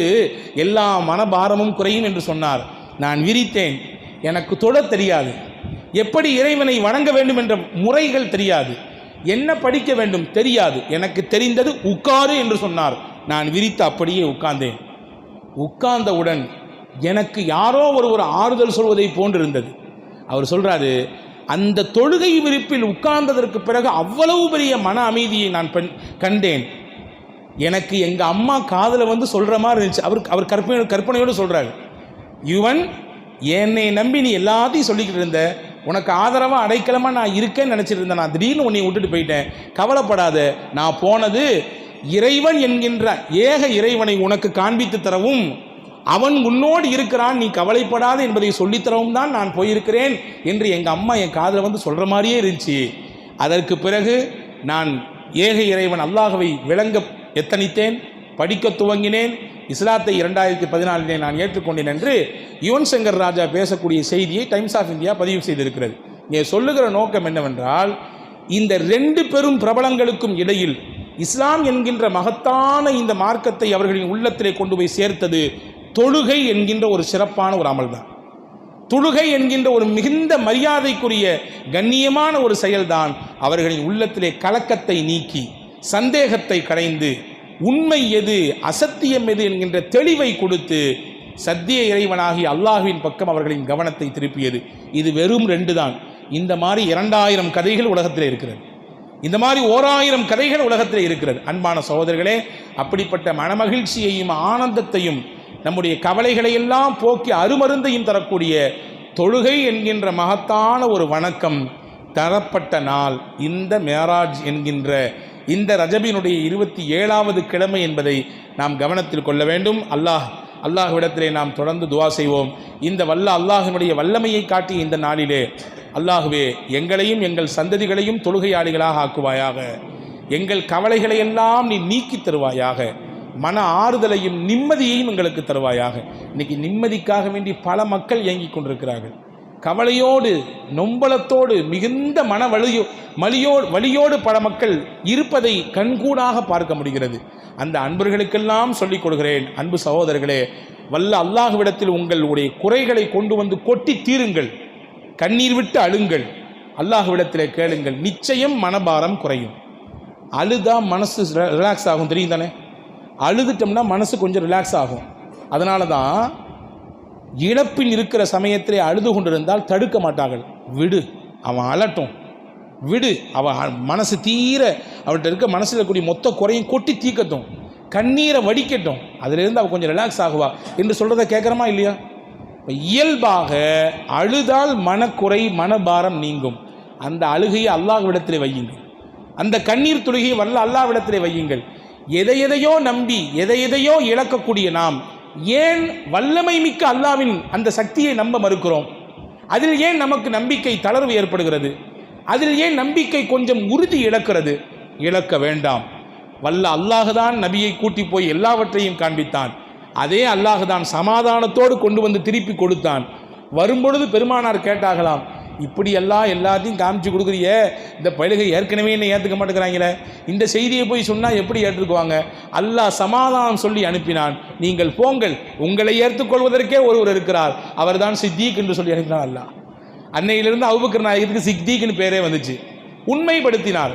எல்லா மனபாரமும் குறையும் என்று சொன்னார். நான் விரித்தேன். எனக்கு தொழ தெரியாது, எப்படி இறைவனை வணங்க வேண்டும் என்ற முறைகள் தெரியாது, என்ன படிக்க வேண்டும் தெரியாது. எனக்கு தெரிந்தது உட்காரு என்று சொன்னார். நான் விரித்து அப்படியே உட்கார்ந்தேன். உட்கார்ந்தவுடன் எனக்கு யாரோ ஒரு ஆறுதல் சொல்வதை போன்றிருந்தது. அவர் சொல்றாரு, அந்த தொழுகை விரிப்பில் உட்கார்ந்ததற்கு பிறகு அவ்வளவு பெரிய மன அமைதியை நான் கண்டேன். எனக்கு எங்கள் அம்மா காதில் வந்து சொல்கிற மாதிரி இருந்துச்சு. அவர் கற்பனையோடு சொல்கிறாரு, இவன் என்னை நம்பி நீ எல்லாத்தையும் சொல்லிக்கிட்டு இருந்த, உனக்கு ஆதரவாக அடைக்கலமாக நான் இருக்கேன்னு நினச்சிட்டு இருந்தேன். நான் திடீர்னு உன்னை விட்டுட்டு போயிட்டேன். கவலைப்படாத, நான் போனது இறைவன் என்கின்ற ஏக இறைவனை உனக்கு காண்பித்து தரவும், அவன் உன்னோடு இருக்கிறான், நீ கவலைப்படாத என்பதை சொல்லித்தரவும் தான் நான் போயிருக்கிறேன் என்று எங்கள் அம்மா என் காதில் வந்து சொல்கிற மாதிரியே இருந்துச்சு. அதற்கு பிறகு நான் ஏக இறைவன் அல்லாஹ்வை விளங்க எத்தனித்தேன், படிக்க துவங்கினேன். இஸ்லாத்தை 2014 நான் ஏற்றுக்கொண்டேன் என்று யுவன் சங்கர் ராஜா பேசக்கூடிய செய்தியை டைம்ஸ் ஆஃப் இந்தியா பதிவு செய்திருக்கிறது. இங்கே சொல்லுகிற நோக்கம் என்னவென்றால், இந்த 2 பெரும் பிரபலங்களுக்கும் இடையில் இஸ்லாம் என்கின்ற மகத்தான இந்த மார்க்கத்தை அவர்களின் உள்ளத்திலே கொண்டு போய் சேர்த்தது தொழுகை என்கின்ற ஒரு சிறப்பான ஒரு அமல் தான். தொழுகை என்கின்ற ஒரு மிகுந்த மரியாதைக்குரிய கண்ணியமான ஒரு செயல்தான் அவர்களின் உள்ளத்திலே கலக்கத்தை நீக்கி, சந்தேகத்தை களைந்து, உண்மை எது அசத்தியம் எது என்கின்ற தெளிவை கொடுத்து சத்திய இறைவனாகி அல்லாஹ்வின் பக்கம் அவர்களின் கவனத்தை திருப்பியது. இது வெறும் 2 தான். இந்த மாதிரி 2000 கதைகள் உலகத்தில் இருக்கிறது. இந்த மாதிரி 1000 கதைகள் உலகத்தில் இருக்கிறது. அன்பான சகோதரர்களே, அப்படிப்பட்ட மனமகிழ்ச்சியையும் ஆனந்தத்தையும் நம்முடைய கவலைகளை எல்லாம் போக்கி அருமருந்தையும் தரக்கூடிய தொழுகை என்கின்ற மகத்தான ஒரு வணக்கம் தரப்பட்ட நாள் இந்த மேராஜ் என்கின்ற இந்த ரஜபினுடைய 27வது கிழமை என்பதை நாம் கவனத்தில் கொள்ள வேண்டும். அல்லாஹ்விடத்திலே நாம் தொடர்ந்து துவா செய்வோம். இந்த அல்லாஹ்வினுடைய வல்லமையை காட்டிய இந்த நாளிலே அல்லாஹ்வே, எங்களையும் எங்கள் சந்ததிகளையும் தொழுகையாளிகளாக ஆக்குவாயாக. எங்கள் கவலைகளையெல்லாம் நீ நீக்கி தருவாயாக. மன ஆறுதலையும் நிம்மதியையும் எங்களுக்கு தருவாயாக. இன்னைக்கு நிம்மதிக்காக வேண்டி பல மக்கள் இயங்கிக் கொண்டிருக்கிறார்கள். கவலையோடு நொம்பலத்தோடு மிகுந்த மன வலியோடு பல மக்கள் இருப்பதை கண்கூடாக பார்க்க முடிகிறது. அந்த அன்பர்களுக்கெல்லாம் சொல்லிக் கொடுக்கிறேன், அன்பு சகோதரர்களே, அல்லாஹ்விடத்தில் உங்களுடைய குறைகளை கொண்டு வந்து கொட்டி தீருங்கள், கண்ணீர் விட்டு அழுங்கள், அல்லாஹ்விடத்திலே கேளுங்கள். நிச்சயம் மனபாரம் குறையும். அழுதா மனசு ரிலாக்ஸ் ஆகும், தெரியும் தானே? அழுதுட்டோம்னா மனசு கொஞ்சம் ரிலாக்ஸ் ஆகும். அதனால தான் இழப்பில் இருக்கிற சமயத்திலே அழுது கொண்டிருந்தால் தடுக்க மாட்டார்கள். விடு, அவன் அழட்டும், விடு, அவன் மனசு தீர அவர்கிட்ட இருக்க மனசில் இருக்கக்கூடிய மொத்த குறையும் கொட்டி தீக்கட்டும், கண்ணீரை வடிக்கட்டும், அதிலிருந்து அவள் கொஞ்சம் ரிலாக்ஸ் ஆகுவா என்று சொல்கிறத கேட்குறமா இல்லையா? இயல்பாக அழுதால் மனக்குறை மனபாரம் நீங்கும். அந்த அழுகையை அல்லாஹ்விடத்திலே வையுங்கள், அந்த கண்ணீர் துளிகையை அல்லாஹ்விடத்திலே வையுங்கள். எதையெதையோ நம்பி எதையெதையோ இழக்கக்கூடிய நாம் ஏன் வல்லமை மிக்க அல்லாஹ்வின் அந்த சக்தியை நம்ப மறுக்கிறோம்? அதில் ஏன் நமக்கு நம்பிக்கை தளர்வு ஏற்படுகிறது? அதில் ஏன் நம்பிக்கை கொஞ்சம் உறுதி இழக்கிறது? இழக்க வேண்டாம். அல்லாஹ்தான் நபியை கூட்டி போய் எல்லாவற்றையும் காண்பித்தான். அதே அல்லாஹ்தான் சமாதானத்தோடு கொண்டு வந்து திருப்பி கொடுத்தான். வரும்பொழுது பெருமானார் கேட்டாகலாம், இப்படி எல்லாத்தையும் காமிச்சு கொடுக்குறிய, இந்த பயிலுகை ஏற்கனவே என்னை ஏற்றுக்க மாட்டேங்கிறாங்களே, இந்த செய்தியை போய் சொன்னால் எப்படி ஏற்றுக்குவாங்க? அல்லாஹ் சமாதானம் சொல்லி அனுப்பினான். நீங்கள் போங்கள், உங்களை ஏற்றுக்கொள்வதற்கே ஒருவர் இருக்கிறார், அவர் தான் சித்தீக் என்று சொல்லி அனுப்பினார் அல்லாஹ். அன்னையிலிருந்து அபூபக்கர் நாயகத்துக்கு சித்தீக்னு பேரே வந்துச்சு. உண்மைப்படுத்தினார்.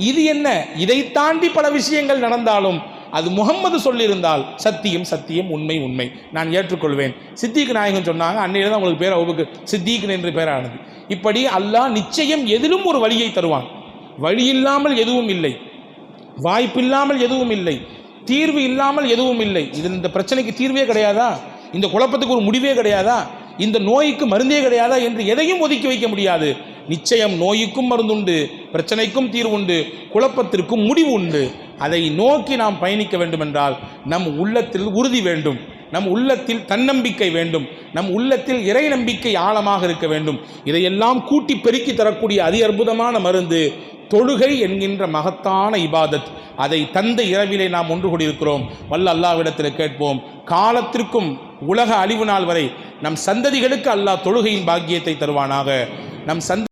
இது என்ன? இதை தாண்டி பல விஷயங்கள் நடந்தாலும் அது முகம்மது சொல்லியிருந்தால் சத்தியம் சத்தியம், உண்மை உண்மை, நான் ஏற்றுக்கொள்வேன். சித்திக் நாயகன் சொன்னாங்க, அன்னையில்தான் உங்களுக்கு பேர் அபூபக்கர் சித்திக் என்று பேரானது. இப்படி அல்லாஹ் நிச்சயம் எதிலும் ஒரு வழியை தருவான். வழி இல்லாமல் எதுவும் இல்லை, வாய்ப்பில்லாமல் எதுவும் இல்லை, தீர்வு இல்லாமல் எதுவும் இல்லை. இது இந்த பிரச்சனைக்கு தீர்வே கிடையாதா? இந்த குழப்பத்துக்கு ஒரு முடிவே கிடையாதா? இந்த நோய்க்கு மருந்தே கிடையாதா என்று எதையும் ஒதுக்கி வைக்க முடியாது. நிச்சயம் நோய்க்கும் மருந்துண்டு, பிரச்சனைக்கும் தீர்வுண்டு, குழப்பத்திற்கும் முடிவு உண்டு. அதை நோக்கி நாம் பயணிக்க வேண்டுமென்றால் நம் உள்ளத்தில் உறுதி வேண்டும், நம் உள்ளத்தில் தன்னம்பிக்கை வேண்டும், நம் உள்ளத்தில் இறை நம்பிக்கை ஆழமாக இருக்க வேண்டும். இதையெல்லாம் கூட்டி பெருக்கி தரக்கூடிய அதி அற்புதமான மருந்து தொழுகை என்கின்ற மகத்தான இபாதத். அதை தந்த இரவிலே நாம் ஒன்று கூடியிருக்கிறோம். வல்ல அல்லாஹ்விடத்தில் கேட்போம், காலத்திற்கும் உலக அழிவு நாள் வரை நம் சந்ததிகளுக்கு அல்லாஹ் தொழுகையின் பாக்கியத்தை தருவானாக. நம்